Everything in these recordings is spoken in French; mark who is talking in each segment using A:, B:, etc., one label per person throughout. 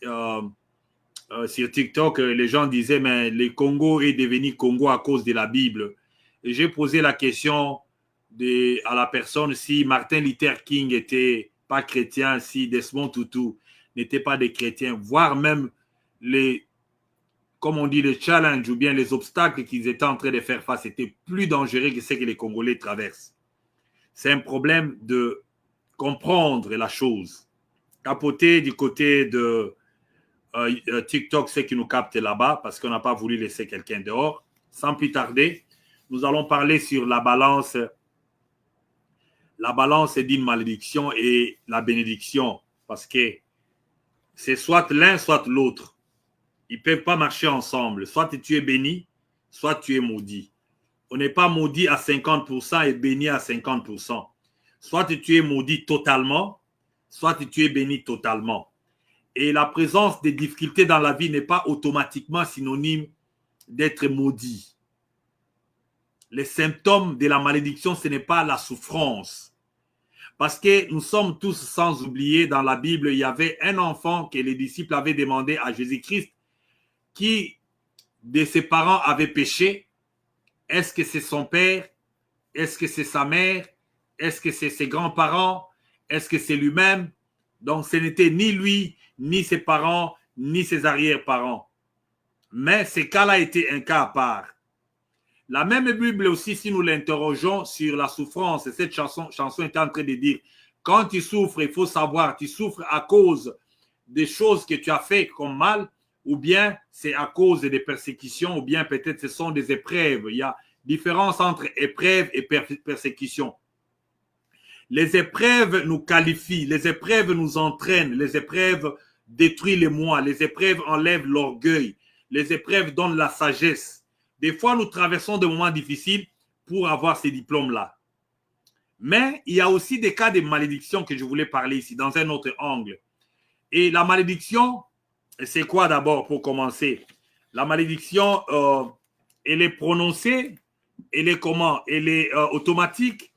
A: euh, sur TikTok, les gens disaient, mais le Congo est devenu Congo à cause de la Bible. Et j'ai posé la question à la personne si Martin Luther King n'était pas chrétien, si Desmond Tutu n'était pas des chrétiens, voire même les, comme on dit, les challenges ou bien les obstacles qu'ils étaient en train de faire face étaient plus dangereux que ce que les Congolais traversent. C'est un problème de comprendre la chose. Capoter du côté de TikTok, c'est qui nous capte là-bas parce qu'on n'a pas voulu laisser quelqu'un dehors. Sans plus tarder, nous allons parler sur la balance d'une malédiction et la bénédiction parce que c'est soit l'un, soit l'autre. Ils ne peuvent pas marcher ensemble. Soit tu es béni, soit tu es maudit. On n'est pas maudit à 50% et béni à 50%. Soit tu es maudit totalement, soit tu es béni totalement. Et la présence des difficultés dans la vie n'est pas automatiquement synonyme d'être maudit. Les symptômes de la malédiction, ce n'est pas la souffrance. Parce que nous sommes tous sans oublier, dans la Bible, il y avait un enfant que les disciples avaient demandé à Jésus-Christ qui de ses parents avait péché. Est-ce que c'est son père? Est-ce que c'est sa mère? Est-ce que c'est ses grands-parents? Est-ce que c'est lui-même? Donc, ce n'était ni lui, ni ses parents, ni ses arrière-parents. Mais ce cas-là était un cas à part. La même Bible aussi, si nous l'interrogeons sur la souffrance, cette chanson est en train de dire, quand tu souffres, il faut savoir, tu souffres à cause des choses que tu as fait comme mal, ou bien c'est à cause des persécutions, ou bien peut-être ce sont des épreuves. Il y a différence entre épreuve et persécution. Les épreuves nous qualifient, les épreuves nous entraînent, les épreuves détruisent les moi, les épreuves enlèvent l'orgueil, les épreuves donnent la sagesse. Des fois, nous traversons des moments difficiles pour avoir ces diplômes-là. Mais il y a aussi des cas de malédiction que je voulais parler ici, dans un autre angle. Et la malédiction, c'est quoi d'abord pour commencer? La malédiction, elle est prononcée, elle est comment? Elle est automatique.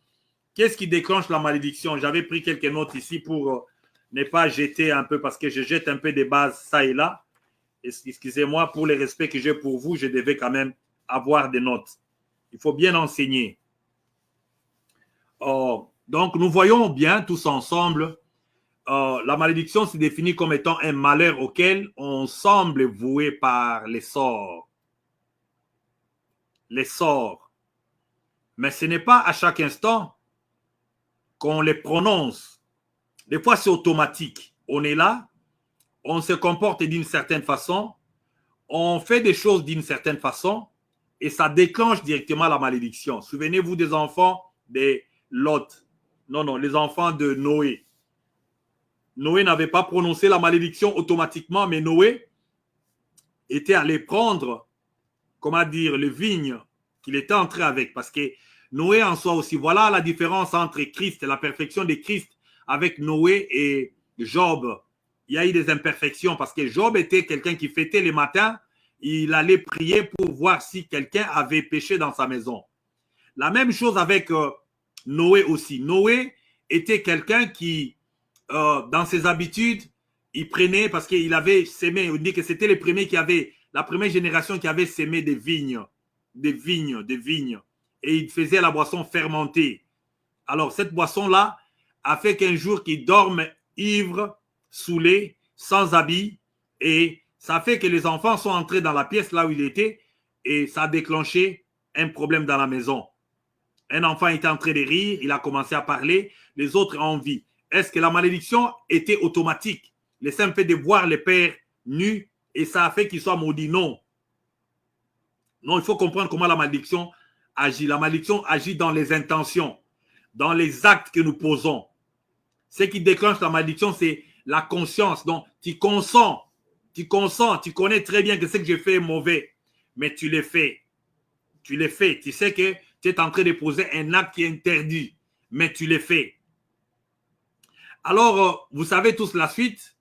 A: Qu'est-ce qui déclenche la malédiction? J'avais pris quelques notes ici pour ne pas jeter un peu, parce que je jette un peu des bases ça et là. Excusez-moi, pour le respect que j'ai pour vous, je devais quand même avoir des notes. Il faut bien enseigner. Donc, nous voyons bien tous ensemble, la malédiction se définit comme étant un malheur auquel on semble voué par les sorts. Les sorts. Mais ce n'est pas à chaque instant qu'on les prononce. Des fois, c'est automatique. On est là, on se comporte d'une certaine façon, on fait des choses d'une certaine façon, et ça déclenche directement la malédiction. Souvenez-vous des enfants de Lot. Non, les enfants de Noé. Noé n'avait pas prononcé la malédiction automatiquement, mais Noé était allé prendre, comment dire, les vignes qu'il était entré avec. Parce que Noé en soi aussi, voilà la différence entre Christ, la perfection de Christ avec Noé et Job. Il y a eu des imperfections parce que Job était quelqu'un qui fêtait les matins, il allait prier pour voir si quelqu'un avait péché dans sa maison. La même chose avec Noé aussi. Noé était quelqu'un qui, dans ses habitudes, il prenait, parce qu'il avait sémé, on dit que c'était les premiers qui avaient, la première génération qui avait sémé des vignes. Et il faisait la boisson fermentée. Alors, cette boisson-là a fait qu'un jour qu'il dorme ivre, saoulé, sans habit, et ça fait que les enfants sont entrés dans la pièce là où il était, et ça a déclenché un problème dans la maison. Un enfant était en train de rire, il a commencé à parler, les autres ont envie. Est-ce que la malédiction était automatique? Le simple fait de voir les pères nus et ça a fait qu'ils soient maudits? Non. Non, il faut comprendre comment la malédiction agit. La malédiction agit dans les intentions, dans les actes que nous posons. Ce qui déclenche la malédiction, c'est la conscience. Donc, tu consens, tu connais très bien que ce que j'ai fait est mauvais, mais tu l'as fait. Tu l'as fait. Tu sais que tu es en train de poser un acte qui est interdit, mais tu l'as fait. Alors, vous savez tous la suite,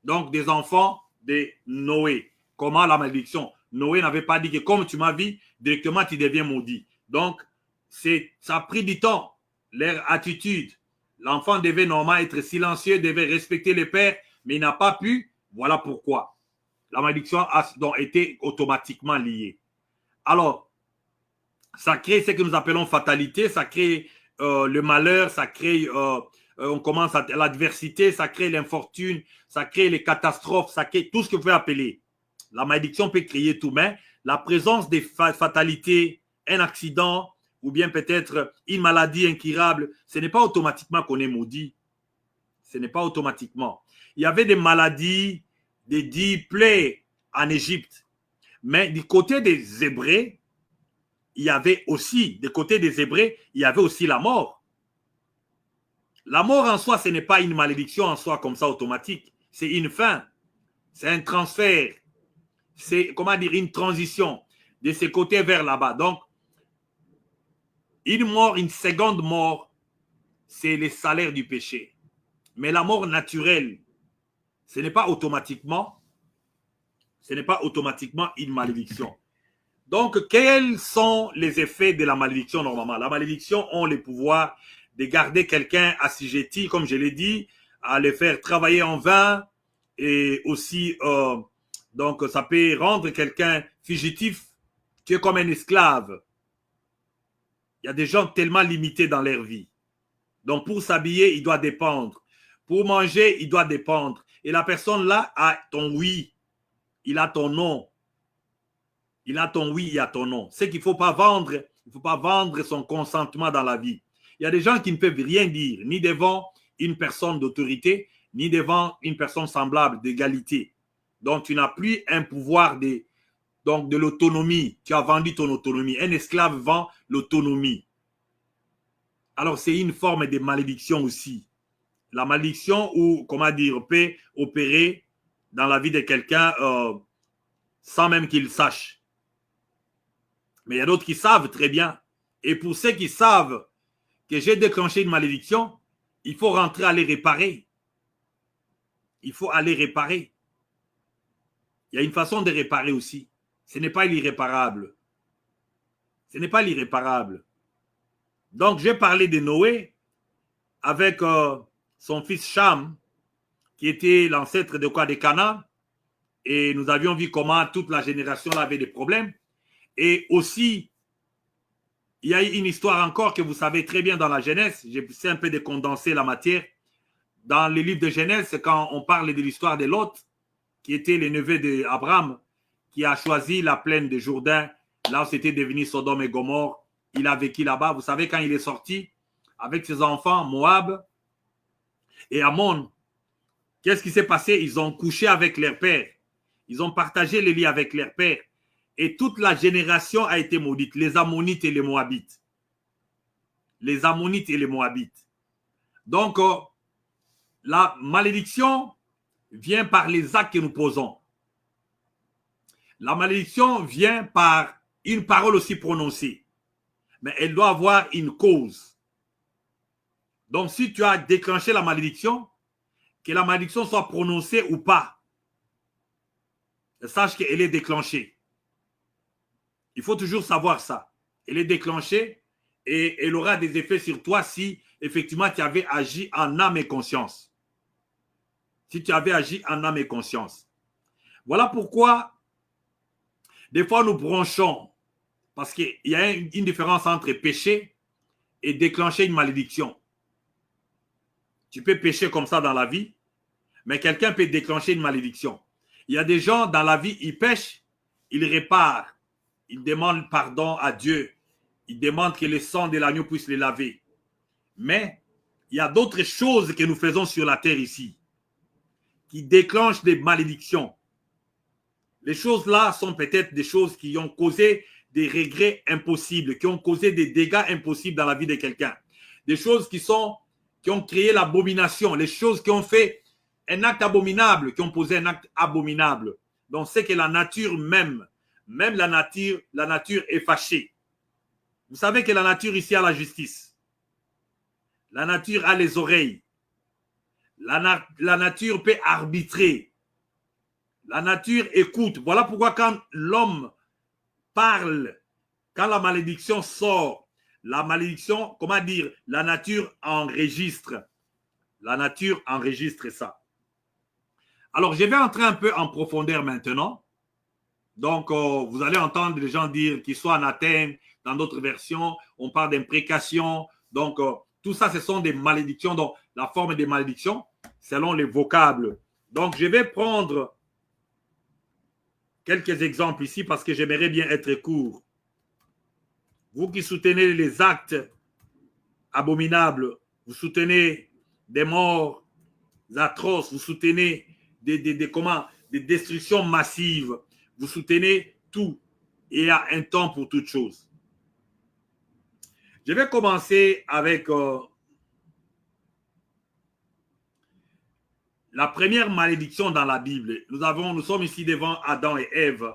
A: donc des enfants de Noé. Comment la malédiction? Noé n'avait pas dit que comme tu m'as vu, directement tu deviens maudit. Donc, ça a pris du temps, leur attitude. L'enfant devait normalement être silencieux, devait respecter les pères, mais il n'a pas pu. Voilà pourquoi la malédiction a donc été automatiquement liée. Alors, ça crée ce que nous appelons fatalité, ça crée le malheur, ça crée, on commence à l'adversité, ça crée l'infortune, ça crée les catastrophes, ça crée tout ce que vous pouvez appeler. La malédiction peut créer tout, mais la présence des fatalités, un accident ou bien peut-être une maladie incurable, ce n'est pas automatiquement qu'on est maudit. Ce n'est pas automatiquement. Il y avait des maladies, des 10 plaies en Égypte, mais du côté des Hébreux, il y avait aussi, du côté des Hébreux, il y avait aussi la mort. La mort en soi, ce n'est pas une malédiction en soi comme ça automatique. C'est une fin. C'est un transfert. C'est, comment dire, une transition de ce côté vers là-bas. Donc, une mort, une seconde mort, c'est le salaire du péché. Mais la mort naturelle, ce n'est pas automatiquement une malédiction. Donc, quels sont les effets de la malédiction normalement? La malédiction a le pouvoir de garder quelqu'un assujetti, comme je l'ai dit, à le faire travailler en vain et aussi, donc, ça peut rendre quelqu'un fugitif, qui est comme un esclave. Il y a des gens tellement limités dans leur vie. Donc, pour s'habiller, il doit dépendre. Pour manger, il doit dépendre. Et la personne là a ton oui, il a ton non. Il a ton oui, il a ton non. C'est qu'il ne faut pas vendre, il ne faut pas vendre son consentement dans la vie. Il y a des gens qui ne peuvent rien dire, ni devant une personne d'autorité, ni devant une personne semblable d'égalité. Donc, tu n'as plus un pouvoir de l'autonomie. Tu as vendu ton autonomie. Un esclave vend l'autonomie. Alors, c'est une forme de malédiction aussi. La malédiction, ou comment dire, peut opérer dans la vie de quelqu'un sans même qu'il sache. Mais il y a d'autres qui savent très bien. Et pour ceux qui savent que j'ai déclenché une malédiction, il faut rentrer à les réparer. Il faut aller réparer. Il y a une façon de réparer aussi. Ce n'est pas l'irréparable. Ce n'est pas l'irréparable. Donc, j'ai parlé de Noé avec son fils Cham, qui était l'ancêtre de quoi? De Canaan. Et nous avions vu comment toute la génération avait des problèmes. Et aussi, il y a une histoire encore que vous savez très bien dans la Genèse. J'essaie un peu de condenser la matière. Dans le livre de Genèse, c'est quand on parle de l'histoire de Lot, qui était le neveu d'Abraham, qui a choisi la plaine de Jourdain, là où c'était devenu Sodome et Gomorrhe. Il a vécu là-bas. Vous savez, quand il est sorti avec ses enfants, Moab et Ammon, qu'est-ce qui s'est passé? Ils ont couché avec leur père. Ils ont partagé les lits avec leur père. Et toute la génération a été maudite. Les Ammonites et les Moabites. Les Ammonites et les Moabites. Donc, la malédiction vient par les actes que nous posons. La malédiction vient par une parole aussi prononcée. Mais elle doit avoir une cause. Donc, si tu as déclenché la malédiction, que la malédiction soit prononcée ou pas, sache qu'elle est déclenchée. Il faut toujours savoir ça. Elle est déclenchée et elle aura des effets sur toi si effectivement tu avais agi en âme et conscience. Si tu avais agi en âme et conscience. Voilà pourquoi des fois nous bronchons, parce qu'il y a une différence entre pécher et déclencher une malédiction. Tu peux pécher comme ça dans la vie, mais quelqu'un peut déclencher une malédiction. Il y a des gens dans la vie, ils pêchent, ils réparent, ils demandent pardon à Dieu, ils demandent que le sang de l'agneau puisse les laver. Mais il y a d'autres choses que nous faisons sur la terre ici, qui déclenchent des malédictions. Les choses-là sont peut-être des choses qui ont causé des regrets impossibles, qui ont causé des dégâts impossibles dans la vie de quelqu'un. Des choses qui ont créé l'abomination, les choses qui ont fait un acte abominable, qui ont posé un acte abominable. Donc, c'est que la nature même la nature est fâchée. Vous savez que la nature ici a la justice. La nature a les oreilles. La nature peut arbitrer. La nature écoute. Voilà pourquoi quand l'homme parle, quand la malédiction sort, la malédiction, comment dire, la nature enregistre. La nature enregistre ça. Alors, je vais entrer un peu en profondeur maintenant. Donc, vous allez entendre les gens dire qu'ils soient anathèmes. Dans d'autres versions, on parle d'imprécation. Donc, tout ça, ce sont des malédictions. Donc, la forme des malédictions, selon les vocables. Donc, je vais prendre quelques exemples ici parce que j'aimerais bien être court. Vous qui soutenez les actes abominables, vous soutenez des morts atroces, vous soutenez des destructions massives, vous soutenez tout. Et il y a un temps pour toute chose. Je vais commencer avec la première malédiction dans la Bible. Nous sommes ici devant Adam et Ève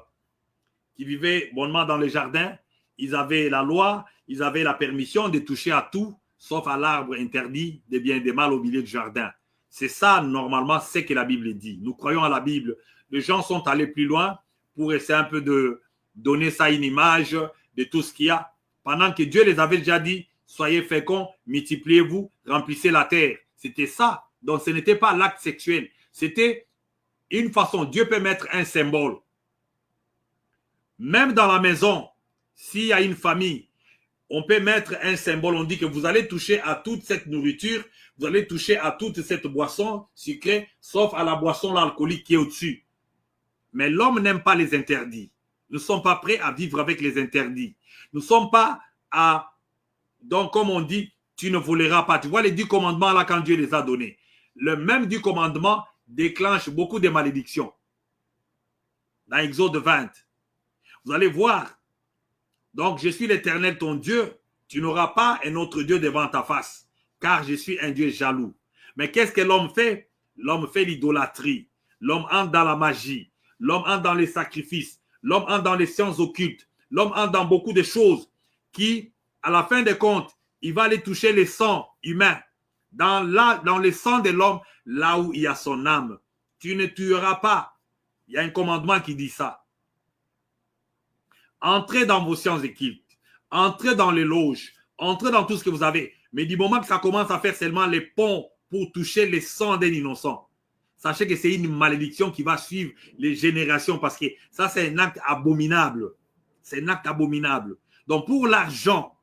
A: qui vivaient bonnement dans le jardin. Ils avaient la loi, ils avaient la permission de toucher à tout, sauf à l'arbre interdit des biens et des mal au milieu du jardin. C'est ça, normalement, ce que la Bible dit. Nous croyons à la Bible. Les gens sont allés plus loin pour essayer un peu de donner ça une image de tout ce qu'il y a. Pendant que Dieu les avait déjà dit, soyez féconds, multipliez-vous, remplissez la terre. C'était ça. Donc, ce n'était pas l'acte sexuel. C'était une façon. Dieu peut mettre un symbole. Même dans la maison, s'il y a une famille, on peut mettre un symbole. On dit que vous allez toucher à toute cette nourriture, vous allez toucher à toute cette boisson sucrée, sauf à la boisson alcoolique qui est au-dessus. Mais l'homme n'aime pas les interdits. Nous ne sommes pas prêts à vivre avec les interdits. Nous ne sommes pas à... Donc, comme on dit, tu ne voleras pas. Tu vois les 10 commandements là quand Dieu les a donnés. Le même 10 commandements déclenche beaucoup de malédictions. Dans Exode 20. Vous allez voir. Donc, je suis l'Éternel ton Dieu. Tu n'auras pas un autre Dieu devant ta face, car je suis un Dieu jaloux. Mais qu'est-ce que l'homme fait? L'homme fait l'idolâtrie. L'homme entre dans la magie. L'homme entre dans les sacrifices. L'homme entre dans les sciences occultes. L'homme entre dans beaucoup de choses qui, à la fin des comptes, il va aller toucher les sangs humains. Dans le sang de l'homme, là où il y a son âme. Tu ne tueras pas. Il y a un commandement qui dit ça. Entrez dans vos sciences occultes. Entrez dans les loges. Entrez dans tout ce que vous avez. Mais du moment que ça commence à faire seulement les ponts pour toucher les sangs d'un innocent, sachez que c'est une malédiction qui va suivre les générations parce que ça, c'est un acte abominable. C'est un acte abominable. Donc, pour l'argent,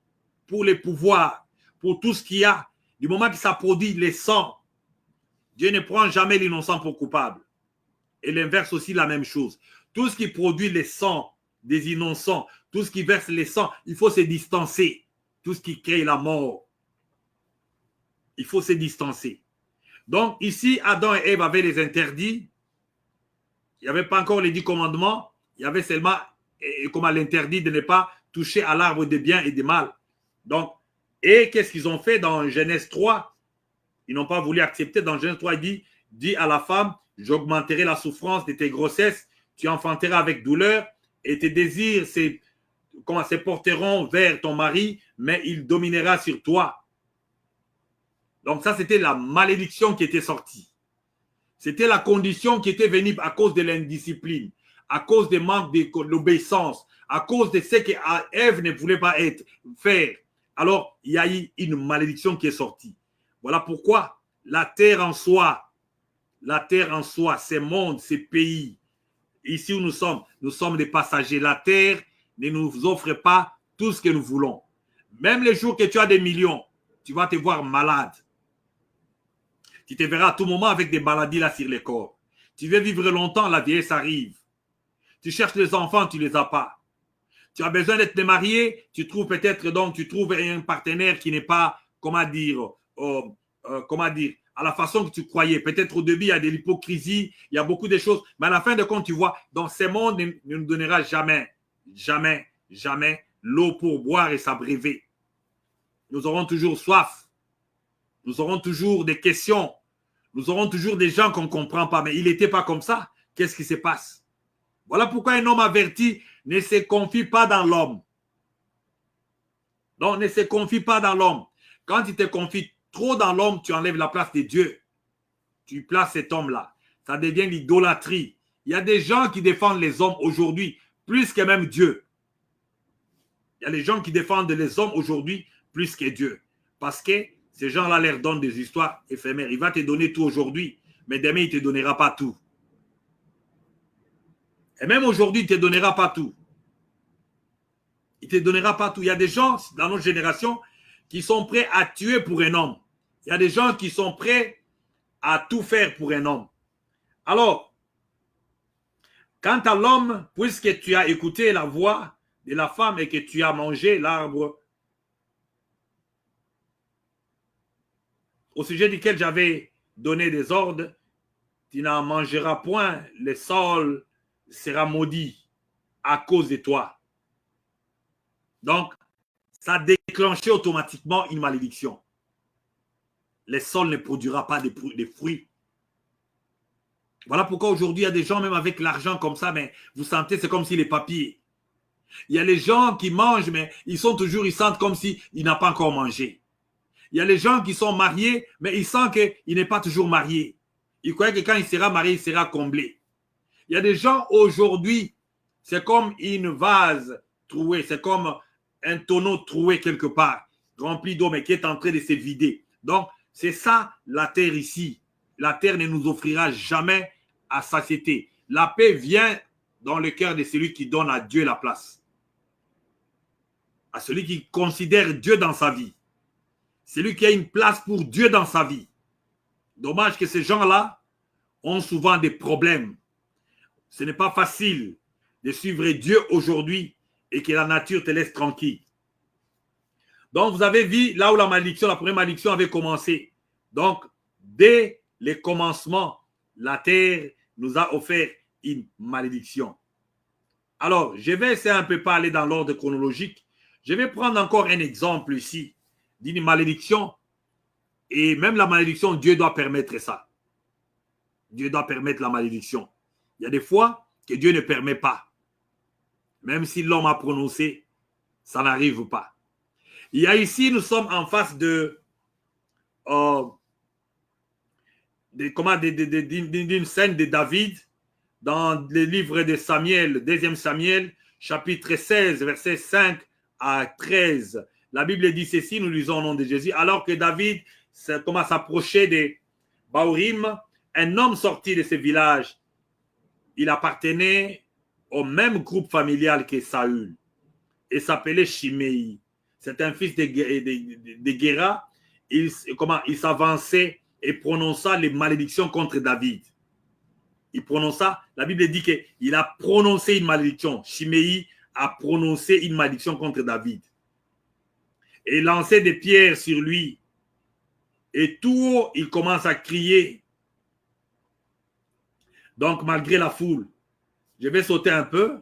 A: pour les pouvoirs, pour tout ce qu'il y a, du moment que ça produit les sangs, Dieu ne prend jamais l'innocent pour coupable. Et l'inverse aussi, la même chose. Tout ce qui produit les sangs des innocents, tout ce qui verse les sangs, il faut se distancer. Tout ce qui crée la mort, il faut se distancer. Donc, ici, Adam et Ève avaient les interdits. Il n'y avait pas encore les 10 commandements. Il y avait seulement l'interdit de ne pas toucher à l'arbre des biens et des mal. Donc, et qu'est-ce qu'ils ont fait dans Genèse 3? Ils n'ont pas voulu accepter. Dans Genèse 3, il dit à la femme, j'augmenterai la souffrance de tes grossesses, tu enfanteras avec douleur, et tes désirs se porteront vers ton mari, mais il dominera sur toi. Donc ça, c'était la malédiction qui était sortie. C'était la condition qui était venue à cause de l'indiscipline, à cause du manque de l'obéissance, à cause de ce qu'Ève ne voulait pas faire. Alors, il y a eu une malédiction qui est sortie. Voilà pourquoi la terre en soi, ces mondes, ces pays, ici où nous sommes des passagers. La terre ne nous offre pas tout ce que nous voulons. Même les jours que tu as des millions, tu vas te voir malade. Tu te verras à tout moment avec des maladies là sur le corps. Tu veux vivre longtemps, la vieillesse arrive. Tu cherches les enfants, tu ne les as pas. Tu as besoin d'être marié, tu trouves un partenaire qui n'est pas, à la façon que tu croyais. Peut-être au début, il y a de l'hypocrisie, il y a beaucoup de choses. Mais à la fin de compte, tu vois, dans ce monde, ne nous donnera jamais l'eau pour boire et s'abreuver. Nous aurons toujours soif. Nous aurons toujours des questions. Nous aurons toujours des gens qu'on ne comprend pas. Mais il n'était pas comme ça. Qu'est-ce qui se passe? Voilà pourquoi un homme averti ne se confie pas dans l'homme. Donc, ne se confie pas dans l'homme. Quand tu te confies trop dans l'homme, tu enlèves la place de Dieu. Tu places cet homme-là. Ça devient l'idolâtrie. Il y a des gens qui défendent les hommes aujourd'hui plus que même Dieu. Il y a des gens qui défendent les hommes aujourd'hui plus que Dieu. Parce que ces gens-là leur donnent des histoires éphémères. Il va te donner tout aujourd'hui, mais demain, il ne te donnera pas tout. Et même aujourd'hui, il ne te donnera pas tout. Il ne te donnera pas tout. Il y a des gens dans notre génération qui sont prêts à tuer pour un homme. Il y a des gens qui sont prêts à tout faire pour un homme. Alors, quant à l'homme, puisque tu as écouté la voix de la femme et que tu as mangé l'arbre au sujet duquel j'avais donné des ordres, tu n'en mangeras point, le sol sera maudit à cause de toi. Donc, ça a déclenché automatiquement une malédiction. Le sol ne produira pas de fruits. Voilà pourquoi aujourd'hui, il y a des gens, même avec l'argent comme ça, mais vous sentez, c'est comme si les papiers. Il y a les gens qui mangent, mais ils sentent comme s'ils n'ont pas encore mangé. Il y a les gens qui sont mariés, mais ils sentent qu'il n'est pas toujours marié. Il croit que quand il sera marié, il sera comblé. Il y a des gens aujourd'hui, c'est comme une vase trouée, c'est comme un tonneau troué quelque part, rempli d'eau, mais qui est en train de se vider. Donc, c'est ça la terre ici. La terre ne nous offrira jamais à satiété. La paix vient dans le cœur de celui qui donne à Dieu la place. À celui qui considère Dieu dans sa vie. Celui qui a une place pour Dieu dans sa vie. Dommage que ces gens-là ont souvent des problèmes. Ce n'est pas facile de suivre Dieu aujourd'hui et que la nature te laisse tranquille. Donc, vous avez vu là où la première malédiction avait commencé. Donc, dès le commencement, la terre nous a offert une malédiction. Alors, je vais essayer un peu parler dans l'ordre chronologique. Je vais prendre encore un exemple ici d'une malédiction. Et même la malédiction, Dieu doit permettre ça. Dieu doit permettre la malédiction. Il y a des fois que Dieu ne permet pas. Même si l'homme a prononcé, ça n'arrive pas. Il y a ici, nous sommes en face d'une scène de David dans le livre de Samuel, 2 Samuel, chapitre 16, versets 5 à 13. La Bible dit ceci, nous lisons au nom de Jésus. Alors que David commence à s'approcher de Bahurim, un homme sorti de ce village, il appartenait au même groupe familial que Saül et s'appelait Shimei. C'est un fils de Géra. Il s'avançait et prononça les malédictions contre David. Il prononça, la Bible dit qu'il a prononcé une malédiction. Shimei a prononcé une malédiction contre David. Et lançait des pierres sur lui. Et tout haut, il commence à crier. Donc, malgré la foule, je vais sauter un peu.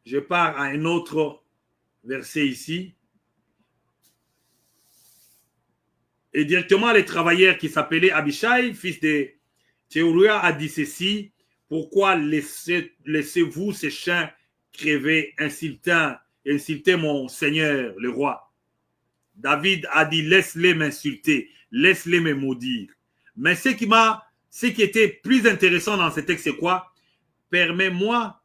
A: Je pars à un autre verset ici. Et directement, les travailleurs qui s'appelaient Abishai, fils de Théoria, a dit ceci. Pourquoi laissez-vous ces chiens crever, insulter mon Seigneur, le roi? David a dit, laisse-les m'insulter, laisse-les me maudire. Mais ce qui était plus intéressant dans ce texte, c'est quoi? Permets-moi,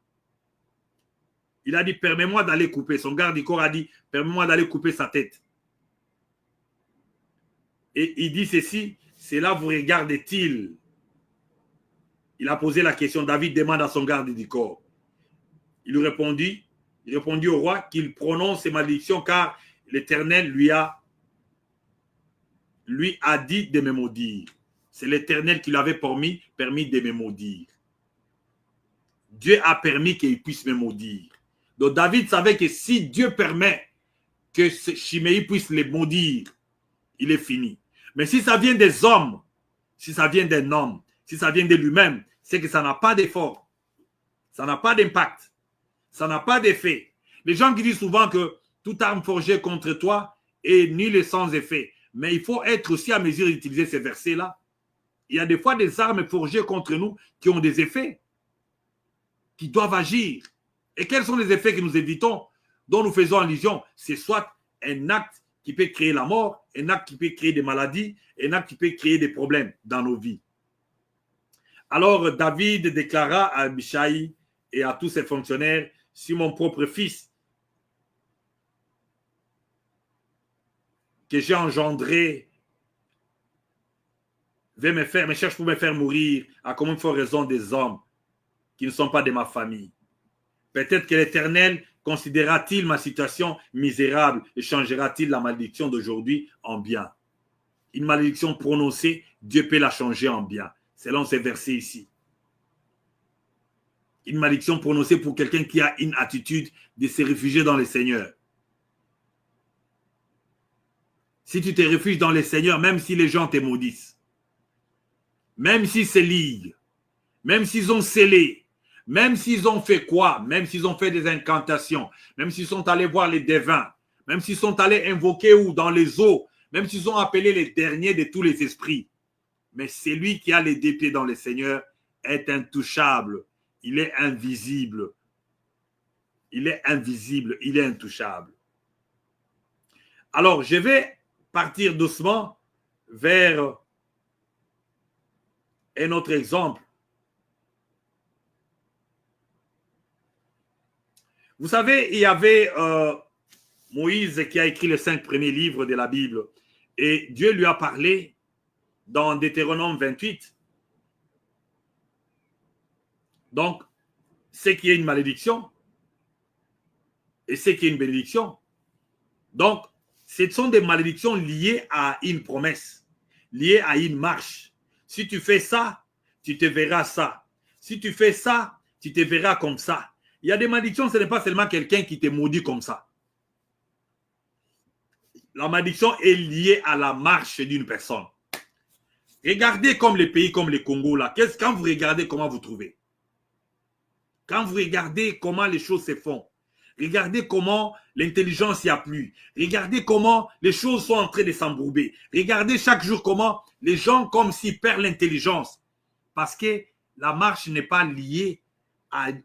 A: il a dit, permets-moi d'aller couper. Son garde du corps a dit, permets-moi d'aller couper sa tête. Et il dit ceci, cela vous regarde-t-il? Il a posé la question, David demande à son garde du corps. Il répondit au roi qu'il prononce ses malédictions car l'Éternel lui a dit de me maudire. C'est l'Éternel qui lui avait permis de me maudire. Dieu a permis qu'il puisse me maudire. Donc David savait que si Dieu permet que Shimei puisse les maudire, il est fini. Mais si ça vient des hommes, si ça vient d'un homme, si ça vient de lui-même, c'est que ça n'a pas d'effort. Ça n'a pas d'impact. Ça n'a pas d'effet. Les gens qui disent souvent que toute arme forgée contre toi est nulle et sans effet. Mais il faut être aussi à mesure d'utiliser ces versets-là. Il y a des fois des armes forgées contre nous qui ont des effets, qui doivent agir. Et quels sont les effets que nous évitons, dont nous faisons allusion? C'est soit un acte qui peut créer la mort, un acte qui peut créer des maladies, un acte qui peut créer des problèmes dans nos vies. Alors David déclara à Abishai et à tous ses fonctionnaires, si mon propre fils que j'ai engendré me cherche pour me faire mourir, à combien font raison des hommes qui ne sont pas de ma famille. Peut-être que l'Éternel considérera-t-il ma situation misérable et changera-t-il la malédiction d'aujourd'hui en bien. Une malédiction prononcée, Dieu peut la changer en bien, selon ces versets ici. Une malédiction prononcée pour quelqu'un qui a une attitude de se réfugier dans le Seigneur. Si tu te réfugies dans le Seigneur, même si les gens te maudissent, même s'ils se liguent, même s'ils ont scellé, même s'ils ont fait quoi, même s'ils ont fait des incantations, même s'ils sont allés voir les devins, même s'ils sont allés invoquer ou dans les eaux, même s'ils ont appelé les derniers de tous les esprits. Mais celui qui a les deux pieds dans le Seigneur est intouchable. Il est invisible. Il est invisible. Il est intouchable. Alors, je vais partir doucement vers un autre exemple. Vous savez, il y avait Moïse qui a écrit les 5 premiers livres de la Bible. Et Dieu lui a parlé dans Deutéronome 28. Donc, c'est qu'il y a une malédiction et c'est qu'il y a une bénédiction. Donc, ce sont des malédictions liées à une promesse, liées à une marche. Si tu fais ça, tu te verras ça. Si tu fais ça, tu te verras comme ça. Il y a des malédictions, ce n'est pas seulement quelqu'un qui te maudit comme ça. La malédiction est liée à la marche d'une personne. Regardez comme les pays comme le Congo, là. Quand vous regardez, comment vous trouvez? Quand vous regardez comment les choses se font, regardez comment l'intelligence y a plus. Regardez comment les choses sont en train de s'embourber. Regardez chaque jour comment les gens comme s'ils perdent l'intelligence. Parce que la marche n'est pas liée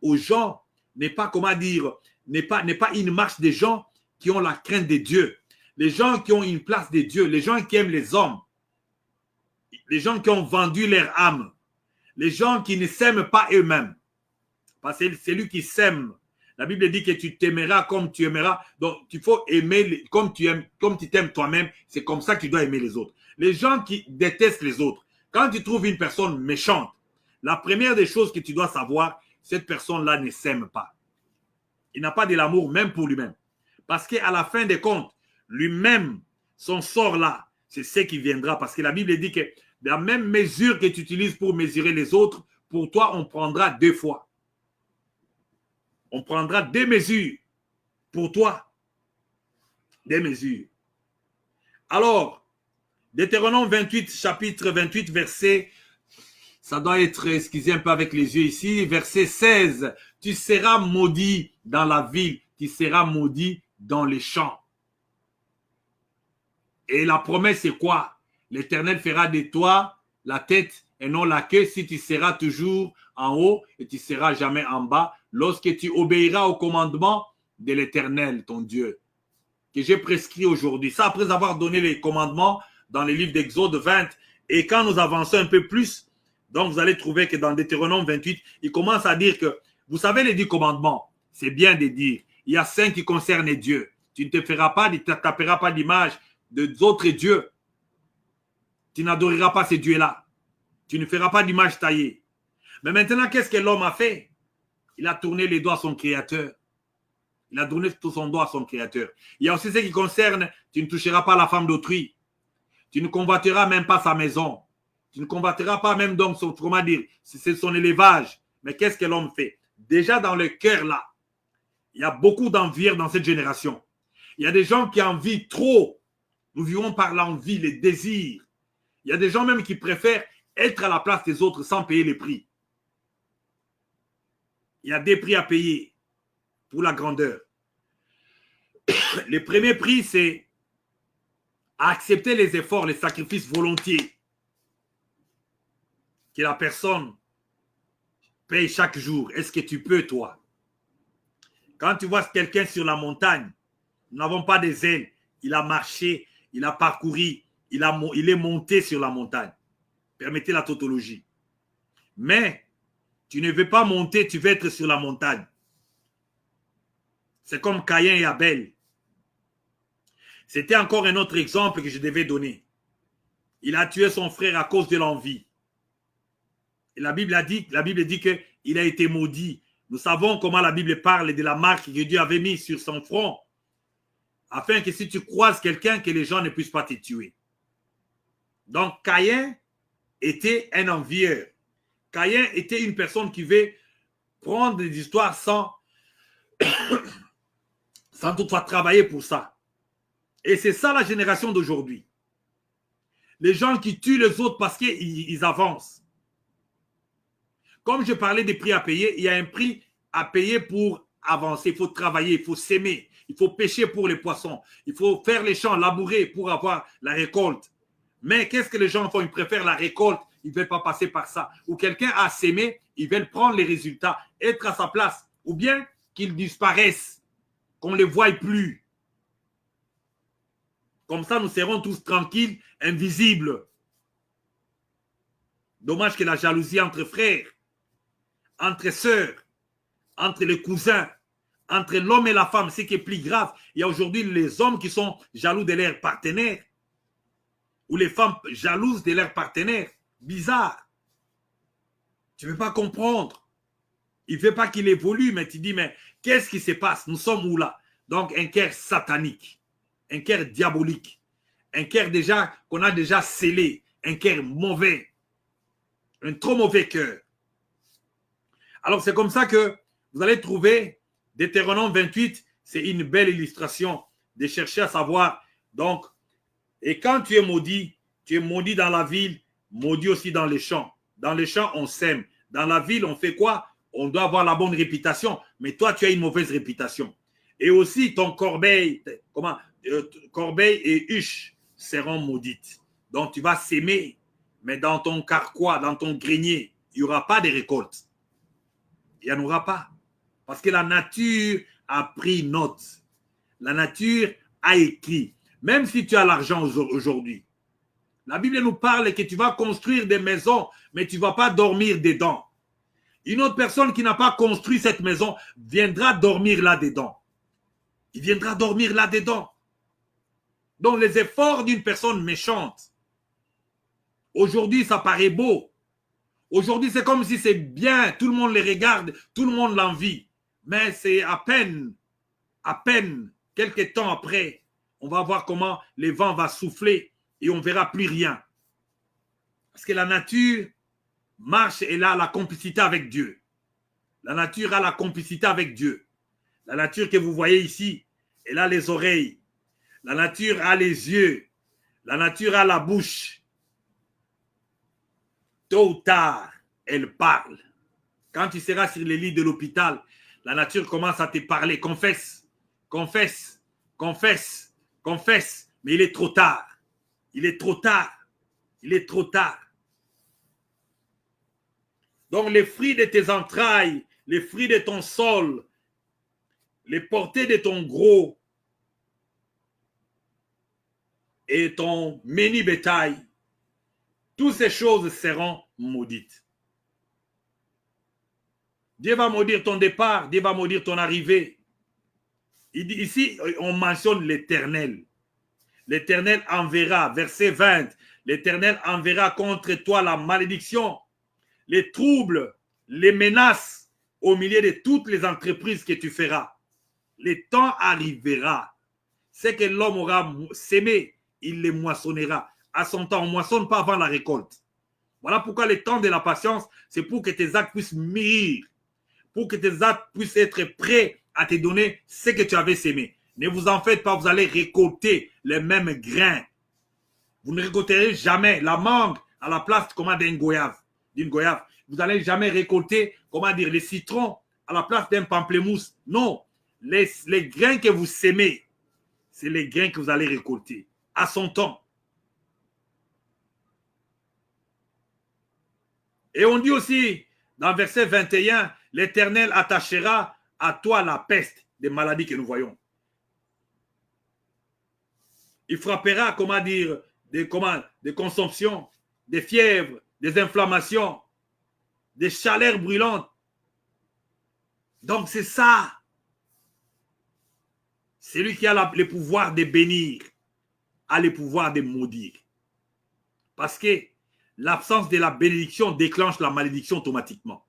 A: aux gens, n'est pas, comment dire, n'est pas une marche des gens qui ont la crainte de Dieu. Les gens qui ont une place de Dieu, les gens qui aiment les hommes, les gens qui ont vendu leur âme, les gens qui ne s'aiment pas eux-mêmes. Parce que c'est lui qui s'aime. La Bible dit que tu t'aimeras comme tu aimeras. Donc, il faut aimer comme tu aimes, comme tu t'aimes toi-même. C'est comme ça que tu dois aimer les autres. Les gens qui détestent les autres, quand tu trouves une personne méchante, la première des choses que tu dois savoir, cette personne-là ne s'aime pas. Il n'a pas de l'amour même pour lui-même. Parce qu'à la fin des comptes, lui-même, son sort là, c'est ce qui viendra. Parce que la Bible dit que la même mesure que tu utilises pour mesurer les autres, pour toi, on prendra 2 fois. On prendra 2 mesures pour toi. 2 mesures. Alors, Deutéronome 28, chapitre 28, verset, ça doit être, excusez un peu avec les yeux ici, verset 16. Tu seras maudit dans la ville, tu seras maudit dans les champs. Et la promesse, c'est quoi? L'Éternel fera de toi la tête et non la queue si tu seras toujours en haut et tu seras jamais en bas lorsque tu obéiras au commandement de l'Éternel, ton Dieu, que j'ai prescrit aujourd'hui. Ça, après avoir donné les commandements dans les livres d'Exode 20. Et quand nous avançons un peu plus, donc vous allez trouver que dans Deutéronome 28, il commence à dire que, vous savez les 10 commandements, c'est bien de dire, il y a 5 qui concernent Dieu. Tu ne te feras pas, tu ne taperas pas d'image d'autres dieux. Tu n'adoreras pas ces dieux-là. Tu ne feras pas d'image taillée. Mais maintenant, qu'est-ce que l'homme a fait? Il a tourné les doigts à son créateur. Il a donné tout son doigt à son créateur. Il y a aussi ce qui concerne, tu ne toucheras pas la femme d'autrui. Tu ne convoiteras même pas sa maison. Tu ne convoiteras pas même donc son, comment dire, c'est son élevage. Mais qu'est-ce que l'homme fait? Déjà dans le cœur là, il y a beaucoup d'envie dans cette génération. Il y a des gens qui envient trop. Nous vivons par l'envie, les désirs. Il y a des gens même qui préfèrent être à la place des autres sans payer les prix. Il y a des prix à payer pour la grandeur. Le premier prix, c'est accepter les efforts, les sacrifices volontiers que la personne paye chaque jour. Est-ce que tu peux, toi? Quand tu vois quelqu'un sur la montagne, nous n'avons pas des ailes. Il a marché, il a parcouru, il est monté sur la montagne. Permettez la tautologie. Mais tu ne veux pas monter, tu veux être sur la montagne. C'est comme Caïn et Abel. C'était encore un autre exemple que je devais donner. Il a tué son frère à cause de l'envie. Et la Bible dit qu'il a été maudit. Nous savons comment la Bible parle de la marque que Dieu avait mise sur son front, afin que si tu croises quelqu'un, que les gens ne puissent pas te tuer. Donc, Caïn était un envieur. Caïn était une personne qui veut prendre des histoires sans toutefois travailler pour ça. Et c'est ça la génération d'aujourd'hui. Les gens qui tuent les autres parce qu'ils avancent. Comme je parlais des prix à payer, il y a un prix à payer pour avancer. Il faut travailler, il faut s'aimer, il faut pêcher pour les poissons, il faut faire les champs, labourer pour avoir la récolte. Mais qu'est-ce que les gens font? Ils préfèrent la récolte, ils ne veulent pas passer par ça. Ou quelqu'un a s'aimer, ils veulent prendre les résultats, être à sa place. Ou bien qu'ils disparaissent, qu'on ne les voie plus. Comme ça, nous serons tous tranquilles, invisibles. Dommage que la jalousie entre frères, entre sœurs, entre les cousins, entre l'homme et la femme, ce qui est plus grave. Il y a aujourd'hui les hommes qui sont jaloux de leurs partenaires ou les femmes jalouses de leurs partenaires. Bizarre. Tu ne veux pas comprendre. Il ne veut pas qu'il évolue, mais tu dis, mais qu'est-ce qui se passe? Nous sommes où là? Donc, un cœur satanique, un cœur diabolique, un cœur déjà qu'on a déjà scellé, un cœur mauvais, un trop mauvais cœur. Alors, c'est comme ça que vous allez trouver Deutéronome 28, c'est une belle illustration de chercher à savoir. Donc, et quand tu es maudit dans la ville, maudit aussi dans les champs. Dans les champs, on sème. Dans la ville, on fait quoi? On doit avoir la bonne réputation, mais toi, tu as une mauvaise réputation. Et aussi, ton corbeille et huche seront maudites. Donc, tu vas s'aimer, mais dans ton carquois, dans ton grenier, il n'y aura pas de récolte. Il n'y en aura pas. Parce que la nature a pris note. La nature a écrit. Même si tu as l'argent aujourd'hui, la Bible nous parle que tu vas construire des maisons, mais tu ne vas pas dormir dedans. Une autre personne qui n'a pas construit cette maison viendra dormir là-dedans. Il viendra dormir là-dedans. Donc les efforts d'une personne méchante, aujourd'hui ça paraît beau. Aujourd'hui c'est comme si c'est bien, tout le monde les regarde, tout le monde l'envie. Mais c'est à peine, quelques temps après, on va voir comment les vents vont souffler et on ne verra plus rien. Parce que la nature marche et a la complicité avec Dieu. La nature a la complicité avec Dieu. La nature que vous voyez ici, elle a les oreilles. La nature a les yeux. La nature a la bouche. Tôt ou tard, elle parle. Quand tu seras sur les lits de l'hôpital, la nature commence à te parler. Confesse, confesse, confesse, confesse. Mais il est trop tard. Il est trop tard. Il est trop tard. Donc les fruits de tes entrailles, les fruits de ton sol, les portées de ton gros et ton menu bétail, toutes ces choses seront maudites. Dieu va maudire ton départ, Dieu va maudire ton arrivée. Ici, on mentionne l'Éternel. L'Éternel enverra, verset 20, l'Éternel enverra contre toi la malédiction, les troubles, les menaces au milieu de toutes les entreprises que tu feras. Le temps arrivera. C'est que l'homme aura sémé, il les moissonnera. À son temps, on ne moissonne pas avant la récolte. Voilà pourquoi le temps de la patience, c'est pour que tes actes puissent mûrir, pour que tes actes puissent être prêts à te donner ce que tu avais sémé. Ne vous en faites pas, vous allez récolter les mêmes grains. Vous ne récolterez jamais la mangue à la place d'une goyave. Vous n'allez jamais récolter, les citrons à la place d'un pamplemousse. Non, les grains que vous sémez, c'est les grains que vous allez récolter à son temps. Et on dit aussi, dans verset 21, l'Éternel attachera à toi la peste des maladies que nous voyons. Il frappera, des consomptions, des fièvres, des inflammations, des chaleurs brûlantes. Donc c'est ça. Celui qui a le pouvoir de bénir a le pouvoir de maudire. Parce que l'absence de la bénédiction déclenche la malédiction automatiquement.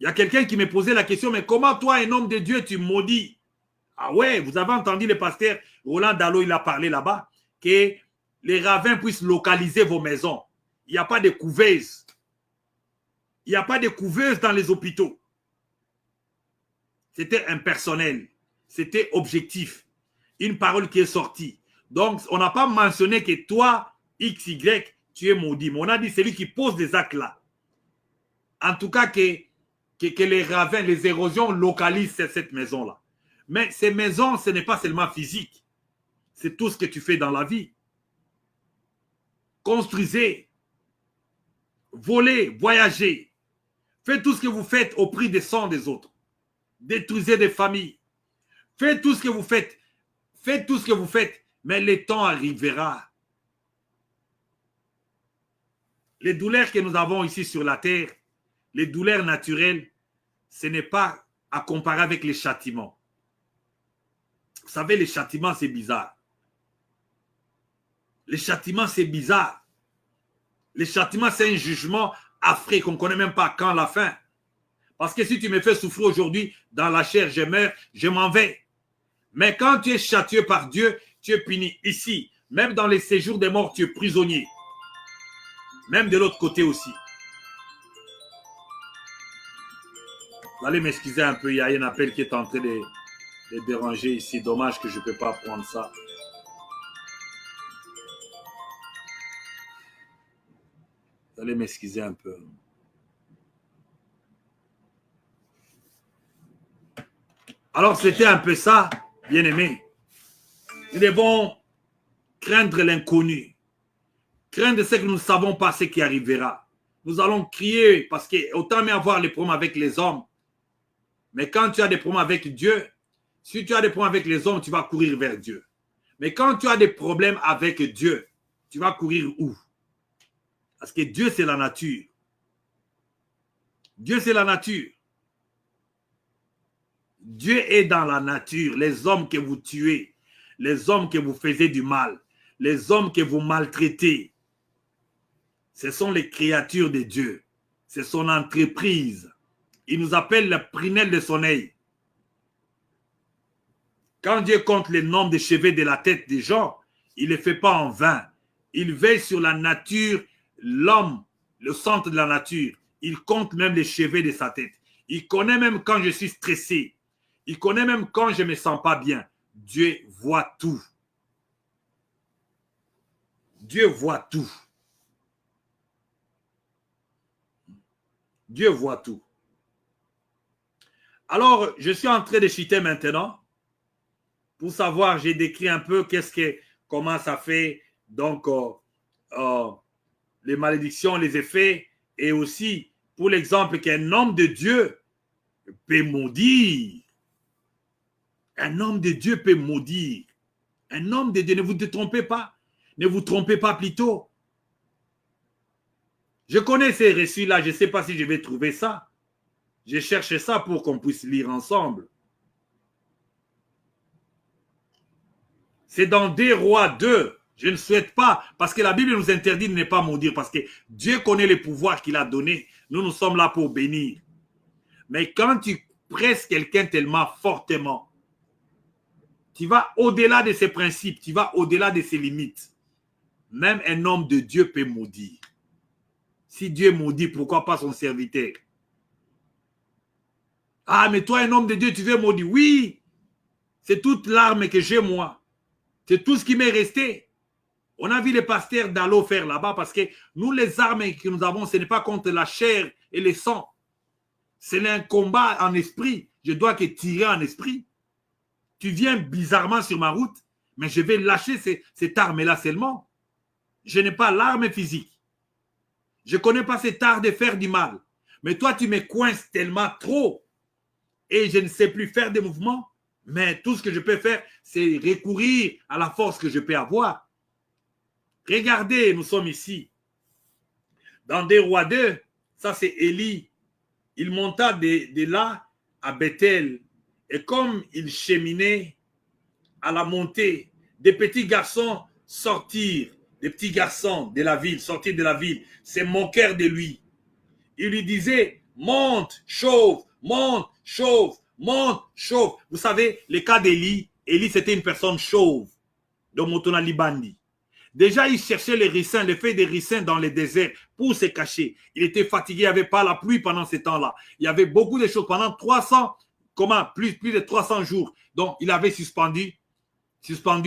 A: Il y a quelqu'un qui me posait la question, mais comment toi, un homme de Dieu, tu maudis? Ah ouais, vous avez entendu le pasteur Roland Dallot, il a parlé là-bas, que les ravins puissent localiser vos maisons. Il n'y a pas de couveuse. Il n'y a pas de couveuse dans les hôpitaux. C'était impersonnel. C'était objectif. Une parole qui est sortie. Donc, on n'a pas mentionné que toi, XY, tu es maudit. Mais on a dit celui qui pose des actes là. En tout cas, que les ravins, les érosions localisent cette maison-là. Mais ces maisons, ce n'est pas seulement physique. C'est tout ce que tu fais dans la vie. Construisez, volez, voyagez. Faites tout ce que vous faites au prix des sangs des autres. Détruisez des familles. Faites tout ce que vous faites. Faites tout ce que vous faites. Mais le temps arrivera. Les douleurs que nous avons ici sur la terre, les douleurs naturelles, ce n'est pas à comparer avec les châtiments. Vous savez, les châtiments, c'est bizarre. Les châtiments, c'est bizarre. Les châtiments, c'est un jugement affreux qu'on ne connaît même pas quand la fin. Parce que si tu me fais souffrir aujourd'hui, dans la chair, je meurs, je m'en vais. Mais quand tu es châtié par Dieu, tu es puni ici. Même dans les séjours des morts, tu es prisonnier. Même de l'autre côté aussi. Vous allez m'excuser un peu, il y a un appel qui est en train de déranger ici. Dommage que je ne peux pas prendre ça. Vous allez m'excuser un peu. Alors, c'était un peu ça, bien-aimé. Nous devons craindre l'inconnu. Craindre ce que nous ne savons pas, ce qui arrivera. Nous allons crier parce que autant mieux avoir les problèmes avec les hommes. Mais quand tu as des problèmes avec Dieu, si tu as des problèmes avec les hommes, tu vas courir vers Dieu. Mais quand tu as des problèmes avec Dieu, tu vas courir où? Parce que Dieu, c'est la nature. Dieu, c'est la nature. Dieu est dans la nature. Les hommes que vous tuez, les hommes que vous faisiez du mal, les hommes que vous maltraitez, ce sont les créatures de Dieu. C'est son entreprise. Il nous appelle la prunelle de son œil. Quand Dieu compte le nombre de cheveux de la tête des gens, il ne le fait pas en vain. Il veille sur la nature, l'homme, le centre de la nature. Il compte même les cheveux de sa tête. Il connaît même quand je suis stressé. Il connaît même quand je ne me sens pas bien. Dieu voit tout. Dieu voit tout. Dieu voit tout. Alors, je suis en train de chuter maintenant. Pour savoir, j'ai décrit un peu comment ça fait, donc, les malédictions, les effets, et aussi, pour l'exemple, qu'un homme de Dieu peut maudire. Un homme de Dieu peut maudire. Un homme de Dieu, ne vous trompez pas. Ne vous trompez pas plutôt. Je connais ces récits-là, je ne sais pas si je vais trouver ça. Je cherche ça pour qu'on puisse lire ensemble. C'est dans 2 Rois 2. Je ne souhaite pas, parce que la Bible nous interdit de ne pas maudire, parce que Dieu connaît les pouvoirs qu'il a donnés. Nous sommes là pour bénir. Mais quand tu presses quelqu'un tellement fortement, tu vas au-delà de ses principes, tu vas au-delà de ses limites. Même un homme de Dieu peut maudire. Si Dieu maudit, pourquoi pas son serviteur? Ah, mais toi, un homme de Dieu, tu veux maudire? Oui, c'est toute l'arme que j'ai moi. C'est tout ce qui m'est resté. On a vu les pasteurs Dallot faire là-bas parce que nous, les armes que nous avons, ce n'est pas contre la chair et le sang. C'est un combat en esprit. Je dois que tirer en esprit. Tu viens bizarrement sur ma route, mais je vais lâcher cette arme-là seulement. Je n'ai pas l'arme physique. Je ne connais pas cet art de faire du mal. Mais toi, tu me coinces tellement trop et je ne sais plus faire des mouvements. Mais tout ce que je peux faire, c'est recourir à la force que je peux avoir. Regardez, nous sommes ici. Dans 2 Rois 2, ça c'est Élie. Il monta de là à Bethel. Et comme il cheminait à la montée, des petits garçons sortirent les petits garçons de la ville, sortis de la ville, se moquèrent de lui. Ils lui disaient, monte, chauve, monte, chauve, monte, chauve. Vous savez, le cas d'Élie, Élie c'était une personne chauve, de Motona Libandi. Déjà, il cherchait les ricins, les feuilles des ricins dans les déserts pour se cacher. Il était fatigué, il n'y avait pas la pluie pendant ce temps-là. Il y avait beaucoup de choses pendant 300, plus de 300 jours. Donc, il avait suspendu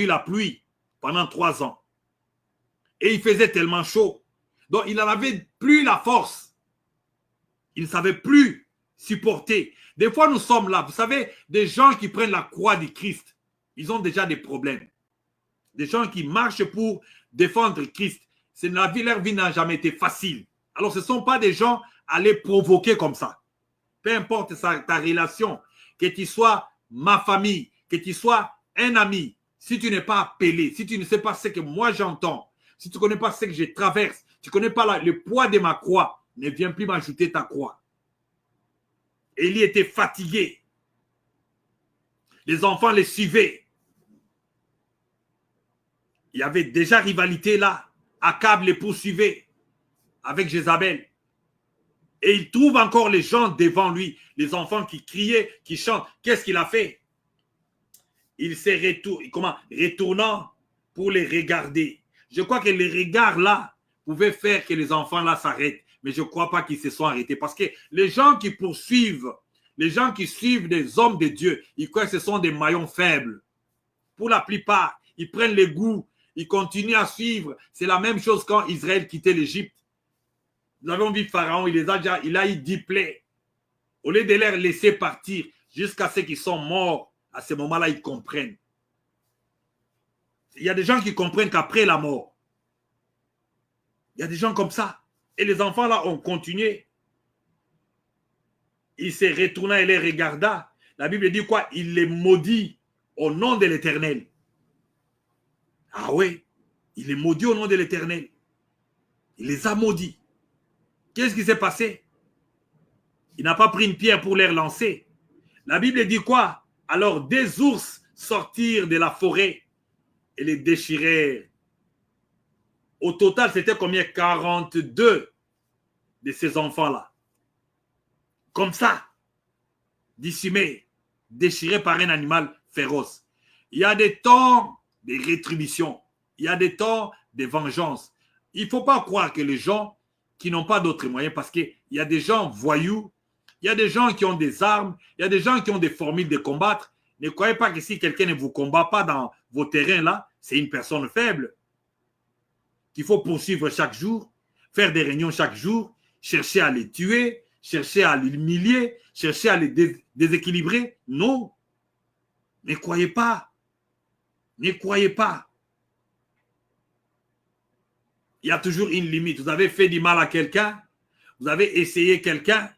A: la pluie pendant 3 ans. Et il faisait tellement chaud. Donc, il n'en avait plus la force. Il ne savait plus supporter. Des fois, nous sommes là. Vous savez, des gens qui prennent la croix du Christ, ils ont déjà des problèmes. Des gens qui marchent pour défendre Christ. Leur vie n'a jamais été facile. Alors, ce ne sont pas des gens à les provoquer comme ça. Peu importe ta relation, que tu sois ma famille, que tu sois un ami, si tu n'es pas appelé, si tu ne sais pas ce que moi j'entends, si tu ne connais pas ce que je traverse, tu ne connais pas le poids de ma croix, ne viens plus m'ajouter ta croix. Élie était fatigué. Les enfants les suivaient. Il y avait déjà rivalité là. Akab les poursuivait avec Jézabel. Et il trouve encore les gens devant lui, les enfants qui criaient, qui chantent. Qu'est-ce qu'il a fait? Il s'est retournant pour les regarder. Je crois que les regards là pouvaient faire que les enfants là s'arrêtent. Mais je ne crois pas qu'ils se sont arrêtés. Parce que les gens qui poursuivent, les gens qui suivent des hommes de Dieu, ils croient que ce sont des maillons faibles. Pour la plupart, ils prennent les goûts, ils continuent à suivre. C'est la même chose quand Israël quittait l'Égypte. Nous avons vu Pharaon, il a eu 10 plaies. Au lieu de les laisser partir jusqu'à ce qu'ils sont morts, à ce moment-là, ils comprennent. Il y a des gens qui comprennent qu'après la mort, il y a des gens comme ça. Et les enfants là ont continué. Il s'est retourné et les regarda. La Bible dit quoi? Il les maudit au nom de l'Éternel. Ah oui, il les maudit au nom de l'Éternel. Il les a maudits. Qu'est-ce qui s'est passé? Il n'a pas pris une pierre pour les lancer. La Bible dit quoi? Alors des ours sortirent de la forêt et les déchirèrent. Au total, c'était combien? 42 de ces enfants-là. Comme ça, dissimés, déchirés par un animal féroce. Il y a des temps de rétribution. Il y a des temps de vengeance. Il ne faut pas croire que les gens qui n'ont pas d'autres moyens, parce qu'il y a des gens voyous, il y a des gens qui ont des armes, il y a des gens qui ont des formules de combattre. Ne croyez pas que si quelqu'un ne vous combat pas dans vos terrains là, c'est une personne faible. Qu'il faut poursuivre chaque jour, faire des réunions chaque jour, chercher à les tuer, chercher à les humilier, chercher à les déséquilibrer. Non. Ne croyez pas. Ne croyez pas. Il y a toujours une limite. Vous avez fait du mal à quelqu'un, vous avez essayé quelqu'un,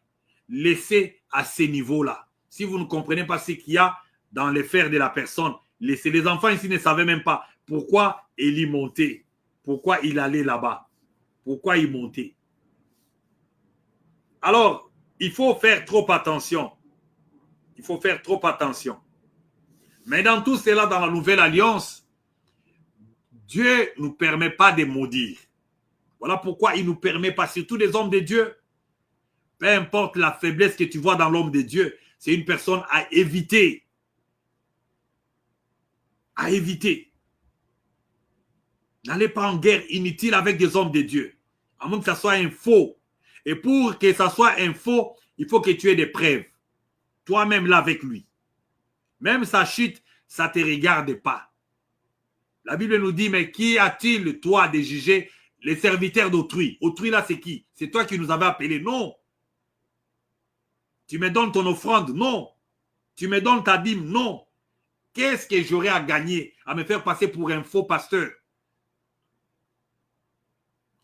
A: laissez à ce niveau-là. Si vous ne comprenez pas ce qu'il y a dans les fers de la personne, laissez. Les enfants ici ne savaient même pas pourquoi Élie montait, pourquoi il allait là-bas, pourquoi il montait. Alors, il faut faire trop attention. Il faut faire trop attention. Mais dans tout cela, dans la nouvelle alliance, Dieu ne nous permet pas de maudire. Voilà pourquoi il ne nous permet pas, surtout les hommes de Dieu, peu importe la faiblesse que tu vois dans l'homme de Dieu, c'est une personne à éviter. À éviter. N'allez pas en guerre inutile avec des hommes de Dieu. À moins que ça soit un faux. Et pour que ça soit un faux, il faut que tu aies des preuves. Toi-même là avec lui. Même sa chute, ça ne te regarde pas. La Bible nous dit, mais qui a-t-il, toi, de juger les serviteurs d'autrui? Autrui là, c'est qui? C'est toi qui nous avais appelés? Non. Tu me donnes ton offrande? Non. Tu me donnes ta dîme? Non. Qu'est-ce que j'aurais à gagner à me faire passer pour un faux pasteur?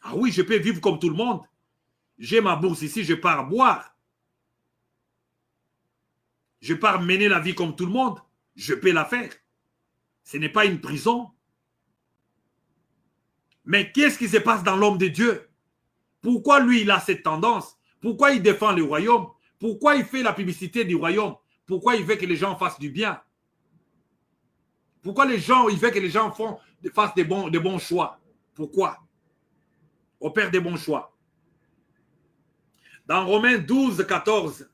A: Ah oui, je peux vivre comme tout le monde. J'ai ma bourse ici, je pars boire. Je pars mener la vie comme tout le monde. Je peux la faire. Ce n'est pas une prison. Mais qu'est-ce qui se passe dans l'homme de Dieu? Pourquoi lui, il a cette tendance? Pourquoi il défend le royaume? Pourquoi il fait la publicité du royaume? Pourquoi il veut que les gens fassent du bien? Pourquoi il veut que les gens fassent des bons choix? Pourquoi? Opère des bons choix. Dans Romains 12, 14,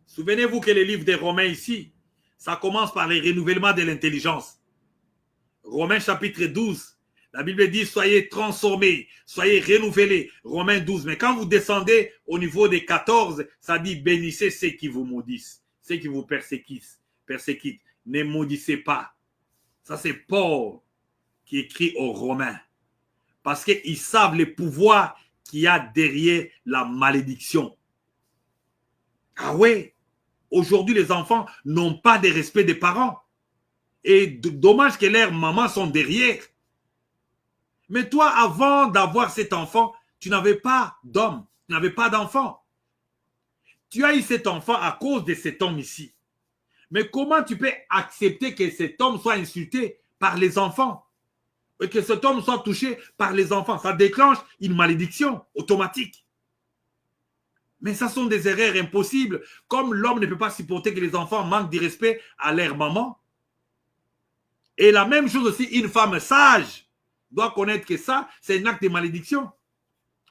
A: souvenez-vous que le livre des Romains ici, ça commence par les renouvellements de l'intelligence. Romains chapitre 12, la Bible dit soyez transformés, soyez renouvelés. Romains 12, mais quand vous descendez au niveau des 14, ça dit bénissez ceux qui vous maudissent, ceux qui vous persécutent. Ne maudissez pas. Ça c'est Paul qui écrit aux Romains. Parce qu'ils savent les pouvoirs qu'il y a derrière la malédiction. Ah ouais, aujourd'hui les enfants n'ont pas de respect des parents. Et dommage que leurs mamans sont derrière. Mais toi, avant d'avoir cet enfant, tu n'avais pas d'homme, tu n'avais pas d'enfant. Tu as eu cet enfant à cause de cet homme ici. Mais comment tu peux accepter que cet homme soit insulté par les enfants? Et que cet homme soit touché par les enfants? Ça déclenche une malédiction automatique. Mais ça sont des erreurs impossibles. Comme l'homme ne peut pas supporter que les enfants manquent de respect à leur maman. Et la même chose aussi, une femme sage doit connaître que ça, c'est un acte de malédiction.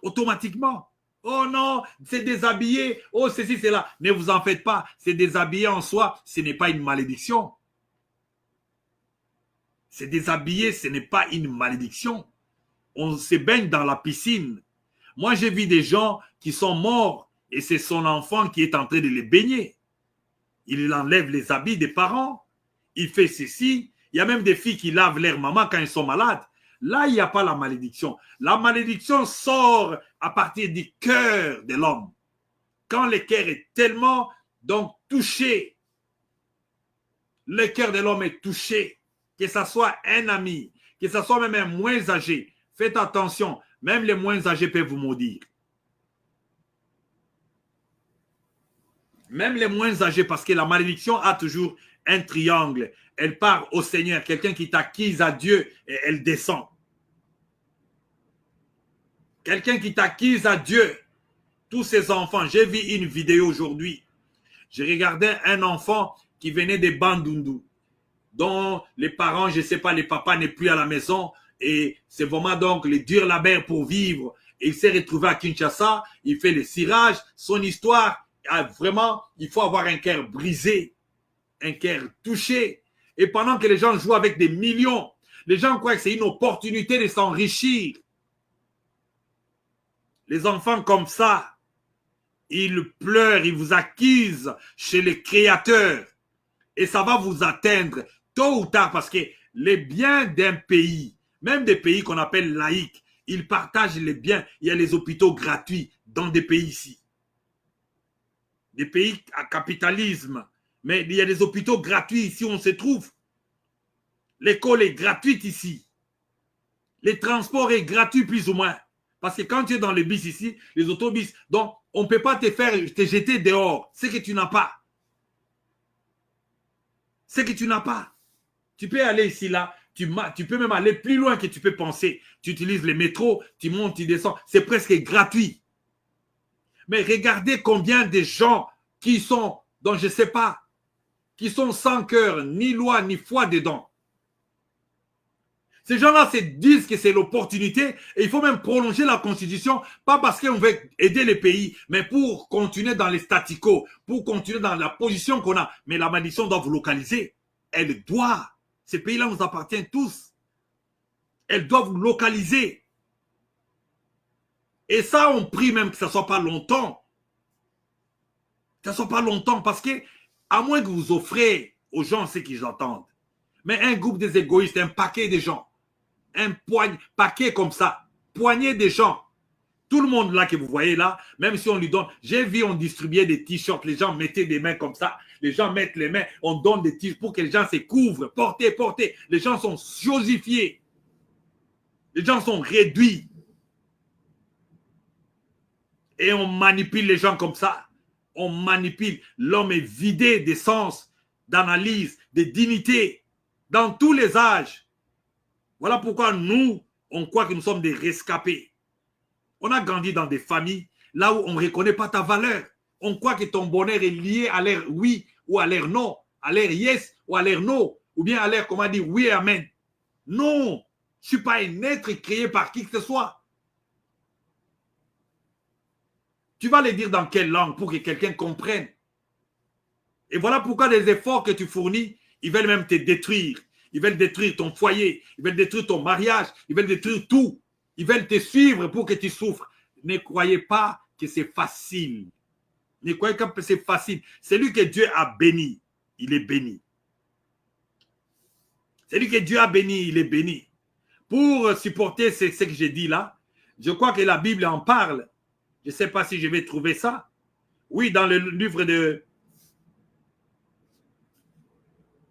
A: Automatiquement. Oh non, c'est déshabillé. Oh, ceci, c'est là. Ne vous en faites pas. C'est déshabillé en soi. Ce n'est pas une malédiction. C'est déshabillé, ce n'est pas une malédiction. On se baigne dans la piscine. Moi, j'ai vu des gens qui sont morts et c'est son enfant qui est en train de les baigner. Il enlève les habits des parents. Il fait ceci. Il y a même des filles qui lavent leur maman quand ils sont malades. Là, il n'y a pas la malédiction. La malédiction sort à partir du cœur de l'homme. Quand le cœur est tellement donc touché, le cœur de l'homme est touché, que ce soit un ami, que ce soit même un moins âgé, faites attention, même les moins âgés peuvent vous maudire. Même les moins âgés, parce que la malédiction a toujours un triangle. Elle part au Seigneur, quelqu'un qui t'acquise à Dieu et elle descend. Quelqu'un qui t'acquise à Dieu, tous ses enfants. J'ai vu une vidéo aujourd'hui. Je regardais un enfant qui venait des Bandundu, dont les parents, je ne sais pas, les papas n'est plus à la maison et c'est vraiment donc les dur labeur pour vivre. Et il s'est retrouvé à Kinshasa, il fait le cirage. Son histoire, vraiment, il faut avoir un cœur brisé, un cœur touché. Et pendant que les gens jouent avec des millions, les gens croient que c'est une opportunité de s'enrichir. Les enfants comme ça, ils pleurent, ils vous accusent chez le Créateur. Et ça va vous atteindre tôt ou tard parce que les biens d'un pays, même des pays qu'on appelle laïcs, ils partagent les biens. Il y a les hôpitaux gratuits dans des pays ici. Des pays à capitalisme. Mais il y a des hôpitaux gratuits ici où on se trouve. L'école est gratuite ici. Les transports est gratuit plus ou moins. Parce que quand tu es dans le bus ici, les autobus, donc on ne peut pas te faire te jeter dehors. C'est que tu n'as pas. C'est que tu n'as pas. Tu peux aller ici, là. Tu peux même aller plus loin que tu peux penser. Tu utilises les métros, tu montes, tu descends. C'est presque gratuit. Mais regardez combien de gens qui sont, donc je ne sais pas, qui sont sans cœur, ni loi, ni foi dedans. Ces gens-là se disent que c'est l'opportunité et il faut même prolonger la constitution, pas parce qu'on veut aider les pays, mais pour continuer dans les statu quo, pour continuer dans la position qu'on a. Mais la malédiction doit vous localiser. Elle doit. Ces pays-là nous appartiennent tous. Elle doit vous localiser. Et ça, on prie même que ça ne soit pas longtemps. Que ça ne soit pas longtemps parce que, à moins que vous offrez aux gens ce qu'ils attendent. Mais un groupe des égoïstes, un paquet de gens, un paquet comme ça, poignée de gens. Tout le monde là que vous voyez là, même si on lui donne, j'ai vu on distribuait des t-shirts, les gens mettaient des mains comme ça, les gens mettent les mains, on donne des t-shirts pour que les gens se couvrent, portez, portez. Les gens sont chosifiés. Les gens sont réduits. Et on manipule les gens comme ça. On manipule. L'homme est vidé d'essence, d'analyse, de dignité, dans tous les âges. Voilà pourquoi nous, on croit que nous sommes des rescapés. On a grandi dans des familles là où on ne reconnaît pas ta valeur. On croit que ton bonheur est lié à l'air oui ou à l'air non, à l'air yes ou à l'air non, ou bien à l'air, comment dire, oui et amen. Non, Je ne suis pas un être créé par qui que ce soit. Tu vas le dire dans quelle langue pour que quelqu'un comprenne. Et voilà pourquoi les efforts que tu fournis, ils veulent même te détruire. Ils veulent détruire ton foyer, ils veulent détruire ton mariage, ils veulent détruire tout. Ils veulent te suivre pour que tu souffres. Ne croyez pas que c'est facile. Ne croyez pas que c'est facile. Celui que Dieu a béni, il est béni. Celui que Dieu a béni, il est béni. Pour supporter ce que j'ai dit là, je crois que la Bible en parle. Je ne sais pas si je vais trouver ça. Oui, dans le livre de...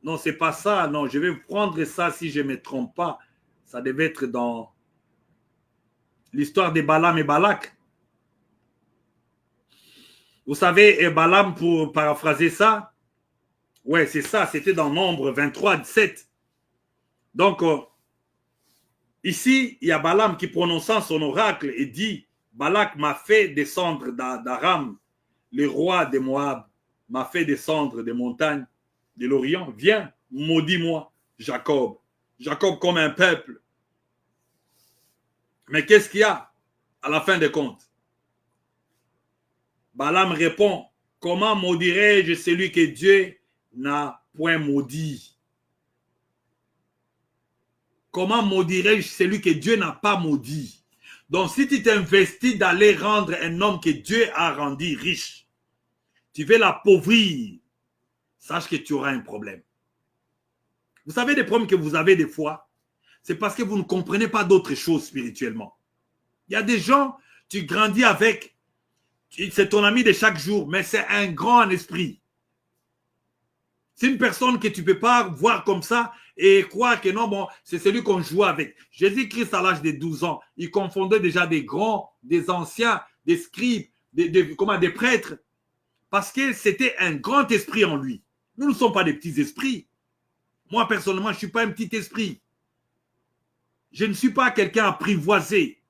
A: Non, c'est pas ça. Non, je vais prendre ça si je ne me trompe pas. Ça devait être dans l'histoire de Balaam et Balak. Vous savez, Balaam, pour paraphraser ça, ouais, c'est ça, c'était dans Nombre 23, 17. Donc, ici, il y a Balaam qui, prononçant son oracle, et dit, Balak m'a fait descendre d'Aram, le roi de Moab, m'a fait descendre des montagnes de l'Orient. Viens, maudis-moi, Jacob. Jacob comme un peuple. Mais qu'est-ce qu'il y a à la fin des comptes? Balaam répond, comment maudirais-je celui que Dieu n'a point maudit? Comment maudirais-je celui que Dieu n'a pas maudit? Donc, si tu t'investis d'aller rendre un homme que Dieu a rendu riche, tu veux l'appauvrir, sache que tu auras un problème. Vous savez des problèmes que vous avez des fois, c'est parce que vous ne comprenez pas d'autres choses spirituellement. Il y a des gens, tu grandis avec, c'est ton ami de chaque jour, mais c'est un grand en esprit. C'est une personne que tu ne peux pas voir comme ça et croire que non, bon, c'est celui qu'on joue avec. Jésus-Christ, à l'âge de 12 ans, il confondait déjà des grands, des anciens, des scribes, des prêtres, parce que c'était un grand esprit en lui. Nous ne sommes pas des petits esprits. Moi, personnellement, je ne suis pas un petit esprit. Je ne suis pas quelqu'un apprivoisé.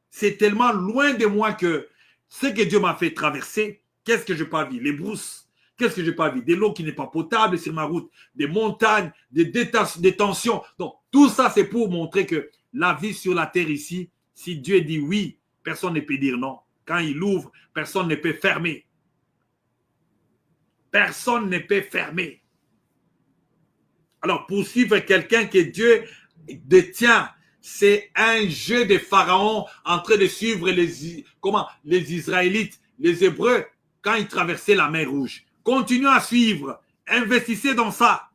A: C'est tellement loin de moi que ce que Dieu m'a fait traverser, qu'est-ce que je n'ai pas vu? Les brousses. Qu'est-ce que je n'ai pas vu? De l'eau qui n'est pas potable sur ma route, des montagnes, des tensions. Donc, tout ça, c'est pour montrer que la vie sur la terre ici, si Dieu dit oui, personne ne peut dire non. Quand il ouvre, personne ne peut fermer. Personne ne peut fermer. Alors, poursuivre quelqu'un que Dieu détient, c'est un jeu de Pharaon en train de suivre les Israélites, les Hébreux, quand ils traversaient la mer Rouge. Continuez à suivre. Investissez dans ça.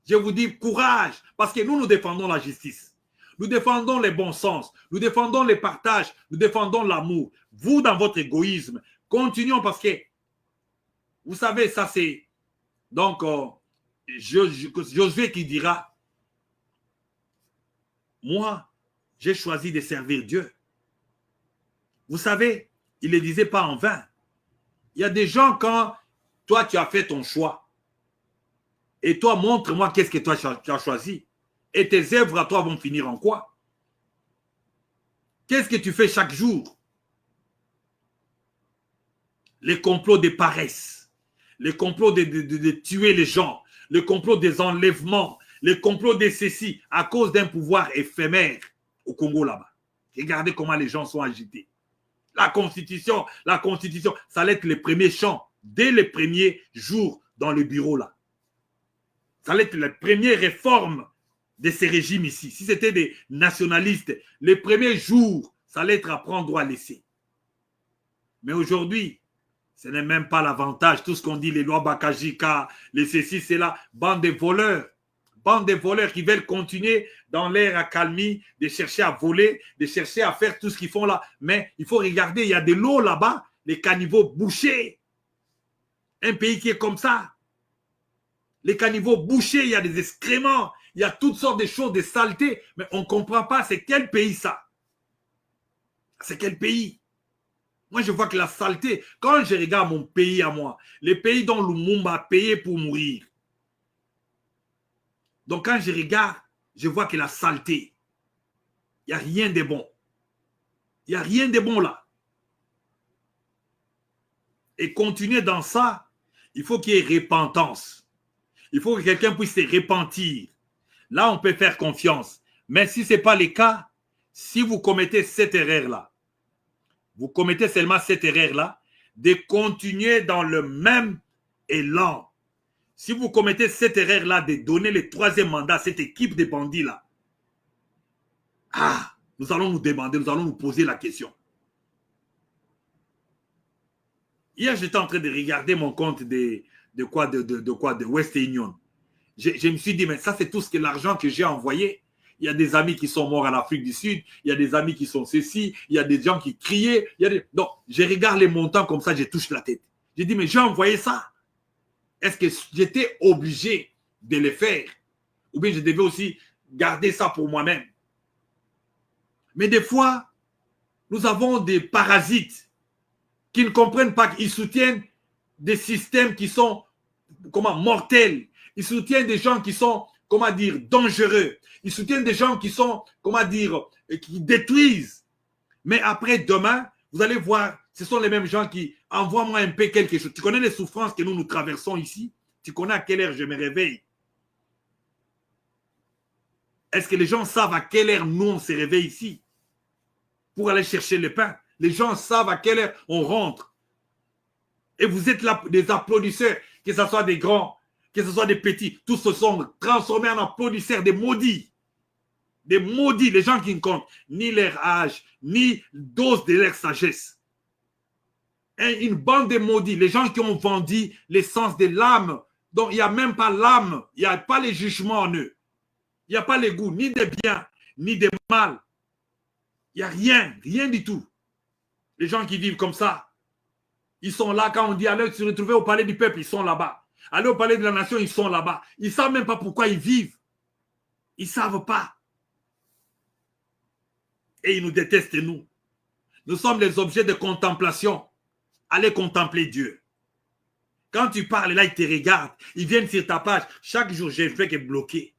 A: Je vous dis courage, parce que nous défendons la justice. Nous défendons les bons sens. Nous défendons les partages. Nous défendons l'amour. Vous, dans votre égoïsme, continuons parce que, vous savez, ça c'est... Donc, Josué qui dira, moi, j'ai choisi de servir Dieu. Vous savez, il ne le disait pas en vain. Il y a des gens quand... Toi, tu as fait ton choix. Et toi, montre-moi qu'est-ce que toi, tu as choisi. Et tes œuvres à toi vont finir en quoi? Qu'est-ce que tu fais chaque jour? Les complots de paresse. Les complots de tuer les gens. Les complots des enlèvements. Les complots de ceci à cause d'un pouvoir éphémère au Congo là-bas. Regardez comment les gens sont agités. La Constitution, ça allait être les premiers chants. Dès les premiers jours dans le bureau là. Ça allait être les premières réformes de ces régimes ici. Si c'était des nationalistes, les premiers jours, ça allait être à prendre ou à laisser. Mais aujourd'hui, ce n'est même pas l'avantage. Tout ce qu'on dit, les lois Bakajika, les ceci, c'est là, bande de voleurs. Bande de voleurs qui veulent continuer dans l'air accalmie, de chercher à voler, de chercher à faire tout ce qu'ils font là. Mais il faut regarder, il y a de l'eau là-bas, les caniveaux bouchés. Un pays qui est comme ça. Les caniveaux bouchés, il y a des excréments, il y a toutes sortes de choses, des saletés, mais on ne comprend pas c'est quel pays ça. C'est quel pays? Moi, je vois que la saleté, quand je regarde mon pays à moi, les pays dont Lumumba a payé pour mourir. Donc, quand je regarde, je vois que la saleté, il n'y a rien de bon. Il n'y a rien de bon là. Et continuer dans ça, il faut qu'il y ait repentance. Il faut que quelqu'un puisse se repentir. Là, on peut faire confiance. Mais si ce n'est pas le cas, si vous commettez cette erreur-là, vous commettez seulement cette erreur-là, de continuer dans le même élan. Si vous commettez cette erreur-là de donner le troisième mandat à cette équipe de bandits-là, nous allons nous demander, nous allons nous poser la question. Hier, j'étais en train de regarder mon compte de West Union. Je me suis dit, mais ça, c'est tout ce que l'argent que j'ai envoyé. Il y a des amis qui sont morts en Afrique du Sud. Il y a des amis qui sont ceci. Il y a des gens qui criaient. Donc, je regarde les montants comme ça, je touche la tête. J'ai dit, mais j'ai envoyé ça. Est-ce que j'étais obligé de le faire? Ou bien je devais aussi garder ça pour moi-même? Mais des fois, nous avons des parasites qui ne comprennent pas qu'ils soutiennent des systèmes qui sont mortels. Ils soutiennent des gens qui sont, dangereux. Ils soutiennent des gens qui sont, qui détruisent. Mais après, demain, vous allez voir, ce sont les mêmes gens qui envoient-moi un peu quelque chose. Tu connais les souffrances que nous traversons ici? Tu connais à quelle heure je me réveille? Est-ce que les gens savent à quelle heure nous, on se réveille ici pour aller chercher le pain? Les gens savent à quelle heure on rentre. Et vous êtes là, des applaudisseurs, que ce soit des grands, que ce soit des petits. Tous se sont transformés en applaudisseurs, des maudits. Des maudits, les gens qui ne comptent ni leur âge, ni dose de leur sagesse. Une bande de maudits, les gens qui ont vendu l'essence de l'âme. Donc, il n'y a même pas l'âme, il n'y a pas les jugements en eux. Il n'y a pas les goûts, ni des biens, ni des mal. Il n'y a rien, rien du tout. Les gens qui vivent comme ça, ils sont là quand on dit allez se retrouver au palais du peuple, ils sont là-bas. Allez au palais de la nation, ils sont là-bas. Ils ne savent même pas pourquoi ils vivent. Ils ne savent pas. Et ils nous détestent, nous. Nous sommes les objets de contemplation. Allez contempler Dieu. Quand tu parles, là, ils te regardent. Ils viennent sur ta page. Chaque jour, j'ai fait que bloquer.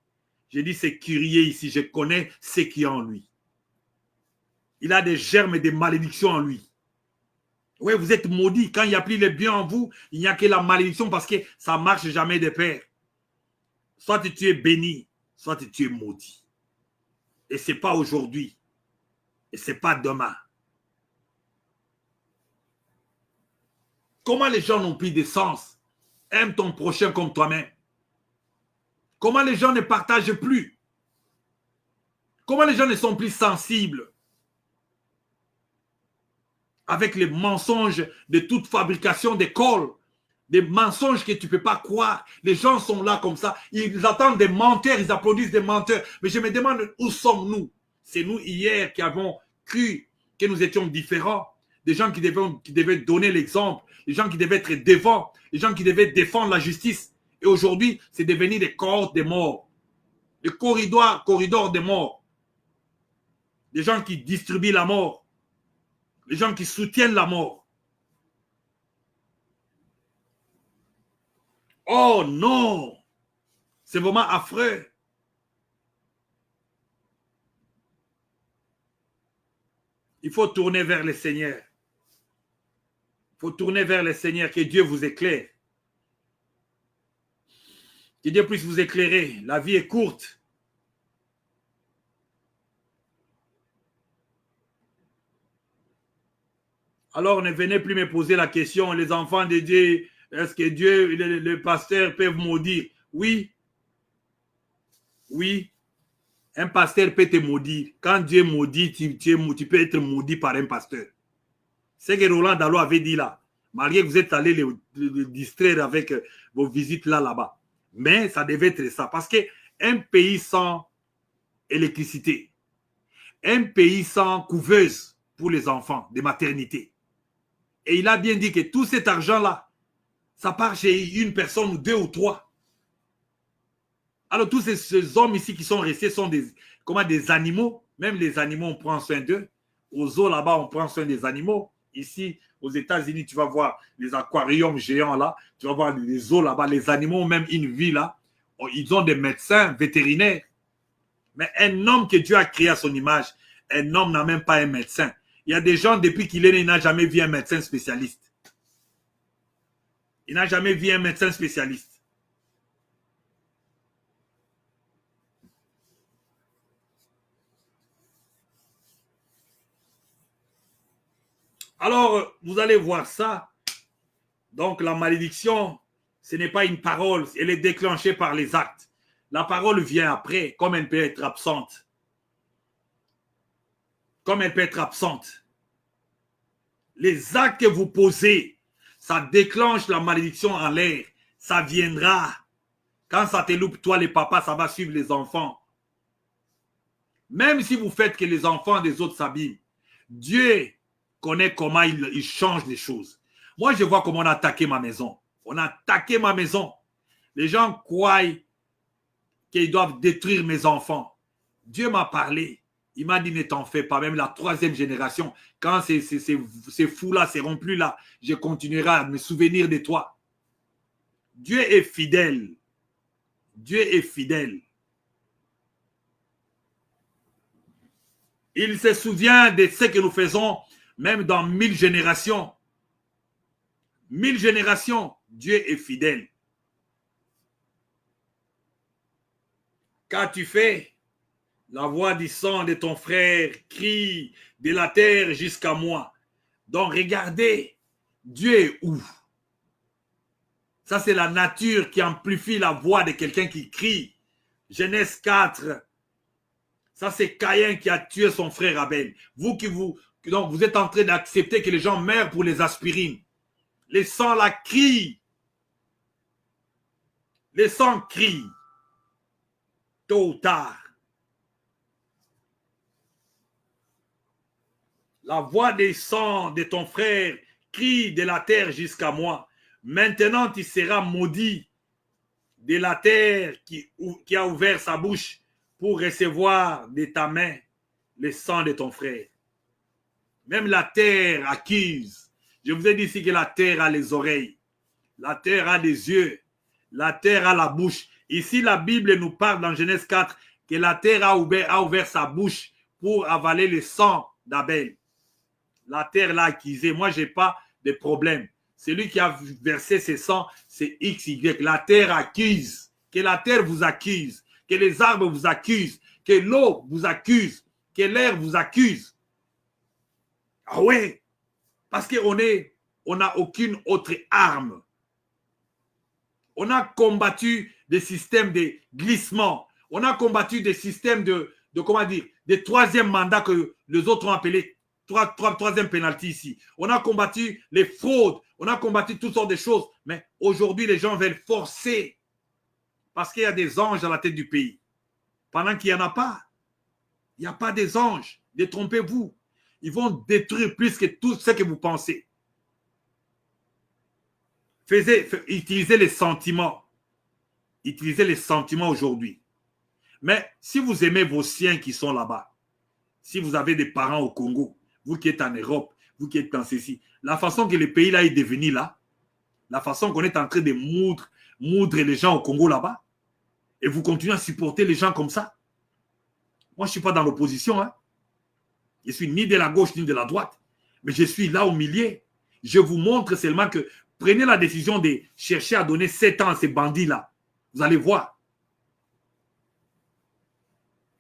A: J'ai dit, c'est curieux ici. Je connais ce qu'il y a en lui. Il a des germes et des malédictions en lui. Oui, vous êtes maudits. Quand il n'y a plus le bien en vous, il n'y a que la malédiction parce que ça ne marche jamais de pair. Soit tu es béni, soit tu es maudit. Et ce n'est pas aujourd'hui. Et ce n'est pas demain. Comment les gens n'ont plus de sens? Aime ton prochain comme toi-même. Comment les gens ne partagent plus? Comment les gens ne sont plus sensibles? Avec les mensonges de toute fabrication d'école, des mensonges que tu ne peux pas croire. Les gens sont là comme ça. Ils attendent des menteurs, ils applaudissent des menteurs. Mais je me demande où sommes-nous? C'est nous hier qui avons cru que nous étions différents. Des gens qui devaient donner l'exemple, des gens qui devaient être devant, des gens qui devaient défendre la justice. Et aujourd'hui, c'est devenu des corps des morts. Des corridors des morts. Des gens qui distribuent la mort. Des gens qui soutiennent la mort. Oh non! C'est vraiment affreux. Il faut tourner vers le Seigneur. Il faut tourner vers le Seigneur, que Dieu vous éclaire. Que Dieu puisse vous éclairer. La vie est courte. Alors ne venez plus me poser la question, les enfants de Dieu, est-ce que Dieu, le pasteur peuvent maudire? Oui. Oui. Un pasteur peut te maudire. Quand Dieu maudit, tu peux être maudit par un pasteur. C'est ce que Roland Dallot avait dit là. Malgré que vous êtes allé le distraire avec vos visites là-bas. Mais ça devait être ça. Parce qu'un pays sans électricité, un pays sans couveuse pour les enfants de maternité. Et il a bien dit que tout cet argent-là, ça part chez une personne ou deux ou trois. Alors tous ces hommes ici qui sont restés sont des animaux. Même les animaux, on prend soin d'eux. Aux zoos là-bas, on prend soin des animaux. Ici, aux États-Unis, tu vas voir les aquariums géants là. Tu vas voir les zoos là-bas. Les animaux ont même une vie là. Ils ont des médecins vétérinaires. Mais un homme que Dieu a créé à son image, un homme n'a même pas un médecin. Il y a des gens, depuis qu'il est né, il n'a jamais vu un médecin spécialiste. Il n'a jamais vu un médecin spécialiste. Alors, vous allez voir ça. Donc, la malédiction, ce n'est pas une parole, elle est déclenchée par les actes. La parole vient après, comme elle peut être absente. Comme elle peut être absente. Les actes que vous posez, ça déclenche la malédiction en l'air. Ça viendra. Quand ça te loupe, toi, les papas, ça va suivre les enfants. Même si vous faites que les enfants des autres s'abîment, Dieu connaît comment il change les choses. Moi, je vois comment on a attaqué ma maison. On a attaqué ma maison. Les gens croient qu'ils doivent détruire mes enfants. Dieu m'a parlé. Il m'a dit, ne t'en fais pas. Même la 3e génération, quand ces fous-là seront plus là, je continuerai à me souvenir de toi. Dieu est fidèle. Dieu est fidèle. Il se souvient de ce que nous faisons, même dans 1000 générations. 1000 générations, Dieu est fidèle. Qu'as-tu fait? La voix du sang de ton frère crie de la terre jusqu'à moi. Donc regardez, Dieu est où? Ça, c'est la nature qui amplifie la voix de quelqu'un qui crie. Genèse 4. Ça, c'est Caïn qui a tué son frère Abel. Donc vous êtes en train d'accepter que les gens meurent pour les aspirines. Les sangs là crient. Les sangs crient. Tôt ou tard. La voix des sangs de ton frère crie de la terre jusqu'à moi. Maintenant, tu seras maudit de la terre qui a ouvert sa bouche pour recevoir de ta main le sang de ton frère. Même la terre accuse. Je vous ai dit ici que la terre a les oreilles. La terre a des yeux. La terre a la bouche. Ici, la Bible nous parle dans Genèse 4 que la terre a ouvert sa bouche pour avaler le sang d'Abel. La terre l'a accusé. Moi, je n'ai pas de problème. Celui qui a versé ses sangs, c'est XY. La terre accuse. Que la terre vous accuse. Que les arbres vous accusent. Que l'eau vous accuse. Que l'air vous accuse. Ah ouais. Parce qu'on n'a aucune autre arme. On a combattu des systèmes de glissement. On a combattu des systèmes de comment dire, des 3e mandats que les autres ont appelés troisième pénalty ici. On a combattu les fraudes, on a combattu toutes sortes de choses. Mais aujourd'hui, les gens veulent forcer parce qu'il y a des anges à la tête du pays. Pendant qu'il n'y en a pas. Il n'y a pas des anges. Détrompez-vous. Ils vont détruire plus que tout ce que vous pensez. Utilisez les sentiments. Utilisez les sentiments aujourd'hui. Mais si vous aimez vos siens qui sont là-bas, si vous avez des parents au Congo, vous qui êtes en Europe, vous qui êtes dans ceci, la façon que le pays là est devenu là, la façon qu'on est en train de moudre les gens au Congo là-bas, et vous continuez à supporter les gens comme ça. Moi, je ne suis pas dans l'opposition. Hein. Je ne suis ni de la gauche ni de la droite, mais je suis là au milieu. Je vous montre seulement que prenez la décision de chercher à donner 7 ans à ces bandits-là. Vous allez voir.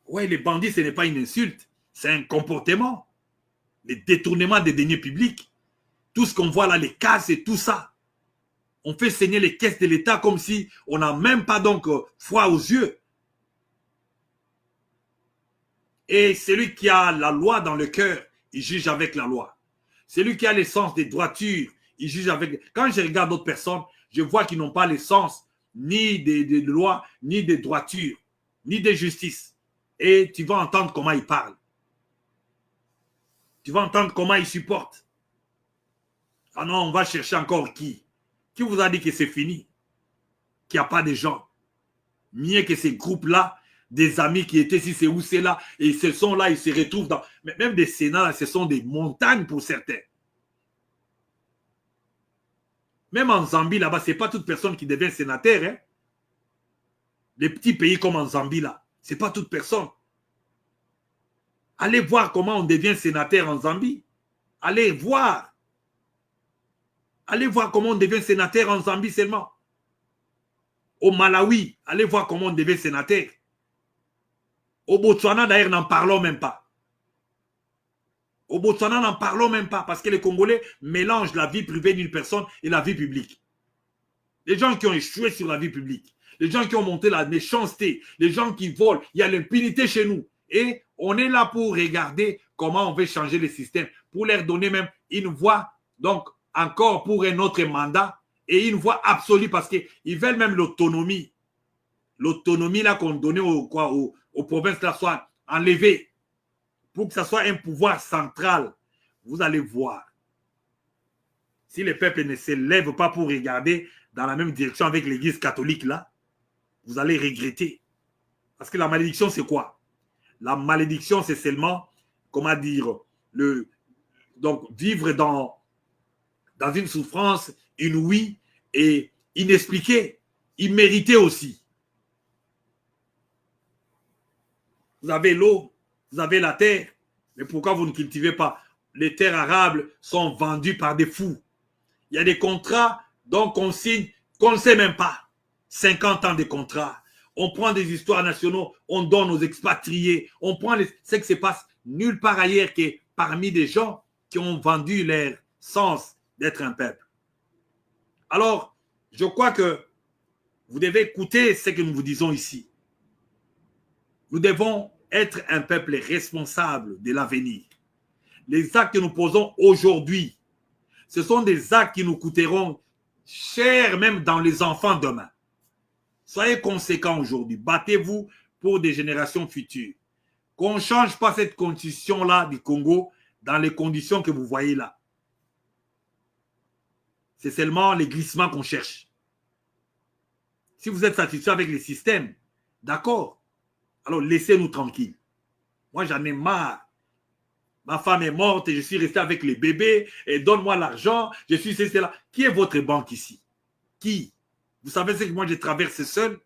A: Oui, les bandits, ce n'est pas une insulte. C'est un comportement. Les détournements des deniers publics. Tout ce qu'on voit là, les cases et tout ça. On fait saigner les caisses de l'État comme si on n'a même pas donc foi aux yeux. Et celui qui a la loi dans le cœur, il juge avec la loi. Celui qui a l'essence des droitures, il juge avec... Quand je regarde d'autres personnes, je vois qu'ils n'ont pas l'essence ni des lois, ni des droitures, ni de justice. Et tu vas entendre comment ils parlent. Tu vas entendre comment ils supportent. Ah non, on va chercher encore qui? Qui vous a dit que c'est fini? Qu'il n'y a pas de gens? Mieux que ces groupes-là, des amis qui étaient ici, c'est où c'est là, et ils sont là, ils se retrouvent dans... Même des sénats, là, ce sont des montagnes pour certains. Même en Zambie, là-bas, ce n'est pas toute personne qui devient sénateur. Hein? Les petits pays comme en Zambie, là, ce n'est pas toute personne. Allez voir comment on devient sénateur en Zambie. Allez voir. Allez voir comment on devient sénateur en Zambie seulement. Au Malawi, allez voir comment on devient sénateur. Au Botswana, d'ailleurs, n'en parlons même pas. Au Botswana, n'en parlons même pas parce que les Congolais mélangent la vie privée d'une personne et la vie publique. Les gens qui ont échoué sur la vie publique, les gens qui ont monté la méchanceté, les gens qui volent, il y a l'impunité chez nous. Et on est là pour regarder comment on veut changer le système, pour leur donner même une voix, donc encore pour un autre mandat, et une voix absolue parce qu'ils veulent même l'autonomie. L'autonomie là qu'on donnait aux provinces là soit enlevée pour que ça soit un pouvoir central. Vous allez voir. Si le peuple ne se lève pas pour regarder dans la même direction avec l'église catholique là, vous allez regretter. Parce que la malédiction, c'est quoi? La malédiction, c'est seulement, comment dire, donc vivre dans une souffrance inouïe et inexpliquée, imméritée aussi. Vous avez l'eau, vous avez la terre, mais pourquoi vous ne cultivez pas? Les terres arables sont vendues par des fous. Il y a des contrats donc on signe qu'on ne sait même pas. 50 ans de contrats. On prend des histoires nationaux, on donne aux expatriés, on prend ce qui se passe nulle part ailleurs que parmi des gens qui ont vendu leur sens d'être un peuple. Alors, je crois que vous devez écouter ce que nous vous disons ici. Nous devons être un peuple responsable de l'avenir. Les actes que nous posons aujourd'hui, ce sont des actes qui nous coûteront cher même dans les enfants demain. Soyez conséquents aujourd'hui. Battez-vous pour des générations futures. Qu'on ne change pas cette constitution-là du Congo dans les conditions que vous voyez là. C'est seulement les glissements qu'on cherche. Si vous êtes satisfait avec les systèmes, d'accord. Alors laissez-nous tranquilles. Moi, j'en ai marre. Ma femme est morte et je suis resté avec les bébés et donne-moi l'argent. Je suis ceci, là. Qui est votre banque ici? Qui? Vous savez ce que moi je traverse seul?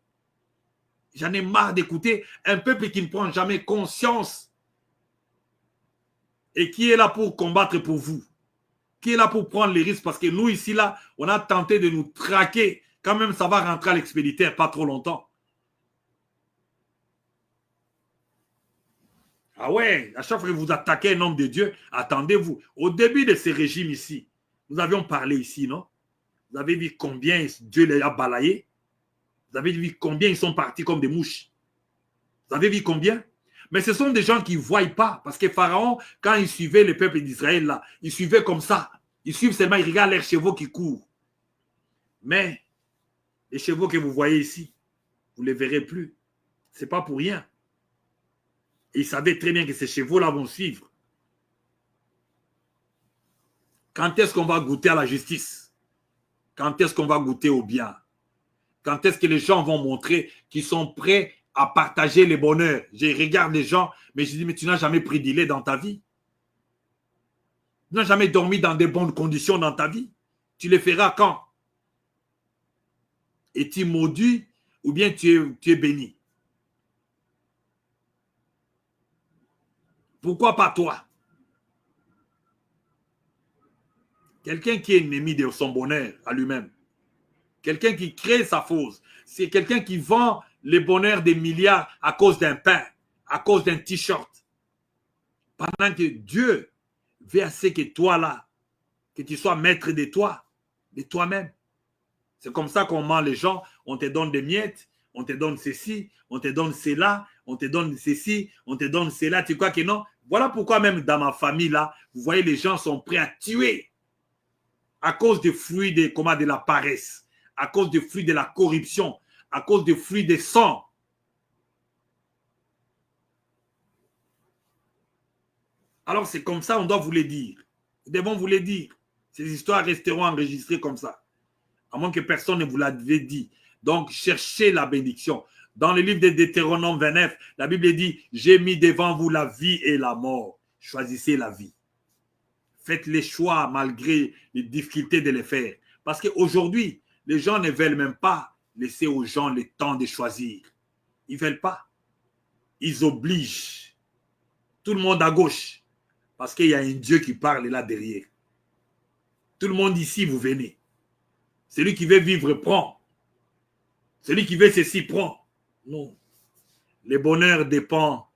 A: J'en ai marre d'écouter un peuple qui ne prend jamais conscience et qui est là pour combattre pour vous. Qui est là pour prendre les risques parce que nous ici, là, on a tenté de nous traquer. Quand même, ça va rentrer à l'expéditeur pas trop longtemps. Ah ouais, à chaque fois que vous attaquez un homme de Dieu, attendez-vous. Au début de ces régimes ici, nous avions parlé ici, non? Vous avez vu combien Dieu les a balayés? Vous avez vu combien ils sont partis comme des mouches? Vous avez vu combien? Mais ce sont des gens qui ne voient pas. Parce que Pharaon, quand il suivait le peuple d'Israël, là, il suivait comme ça. Ils suivent seulement, ils regardent leurs chevaux qui courent. Mais les chevaux que vous voyez ici, vous ne les verrez plus. Ce n'est pas pour rien. Et ils savaient très bien que ces chevaux-là vont suivre. Quand est-ce qu'on va goûter à la justice? Quand est-ce qu'on va goûter au bien? Quand est-ce que les gens vont montrer qu'ils sont prêts à partager les bonheurs? Je regarde les gens, mais je dis, mais tu n'as jamais pris du lait dans ta vie. Tu n'as jamais dormi dans des bonnes conditions dans ta vie. Tu les feras quand? Es-tu maudit ou bien tu es béni? Pourquoi pas toi? Quelqu'un qui est ennemi de son bonheur à lui-même. Quelqu'un qui crée sa fausse. C'est quelqu'un qui vend les bonheurs des milliards à cause d'un pain, à cause d'un t-shirt. Pendant que Dieu veut assez que toi là, que tu sois maître de toi, de toi-même. C'est comme ça qu'on ment les gens. On te donne des miettes, on te donne ceci, on te donne cela, on te donne ceci, on te donne cela. Tu crois que non? Voilà pourquoi même dans ma famille là, vous voyez les gens sont prêts à tuer à cause des fruits de la paresse, à cause des fruits de la corruption, à cause des fruits des sang. Alors c'est comme ça, on doit vous les dire. Nous devons vous les dire. Ces histoires resteront enregistrées comme ça. À moins que personne ne vous l'ait dit. Donc, cherchez la bénédiction. Dans le livre de Deutéronome 29, la Bible dit, j'ai mis devant vous la vie et la mort. Choisissez la vie. Faites les choix malgré les difficultés de les faire. Parce qu'aujourd'hui, les gens ne veulent même pas laisser aux gens le temps de choisir. Ils ne veulent pas. Ils obligent. Tout le monde à gauche. Parce qu'il y a un Dieu qui parle là derrière. Tout le monde ici, vous venez. Celui qui veut vivre prend. Celui qui veut ceci prend. Non. Le bonheur dépend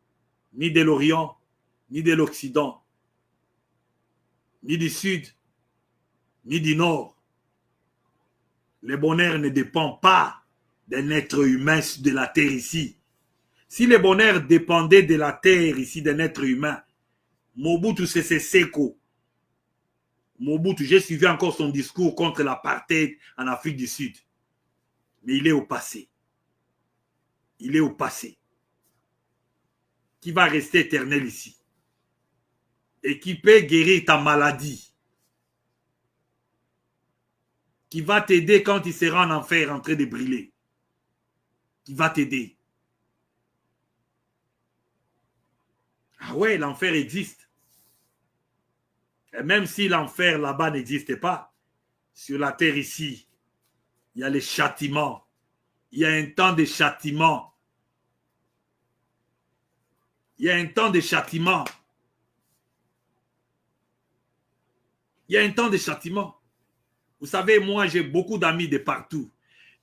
A: ni de l'Orient, ni de l'Occident. ni du sud, ni du nord. Le bonheur ne dépend pas d'un être humain de la terre ici. Si le bonheur dépendait de la terre ici, d'un être humain, Mobutu Sese Seko, Mobutu, j'ai suivi encore son discours contre l'apartheid en Afrique du Sud. Mais il est au passé. Il est au passé. Qui va rester éternel ici. Et qui peut guérir ta maladie. Qui va t'aider quand il sera en enfer en train de brûler. Qui va t'aider. Ah ouais, l'enfer existe. Et même si l'enfer là-bas n'existe pas, sur la terre ici, il y a les châtiments. Il y a un temps de châtiment. Il y a un temps de châtiment. Il y a un temps de châtiment. Vous savez, moi, j'ai beaucoup d'amis de partout.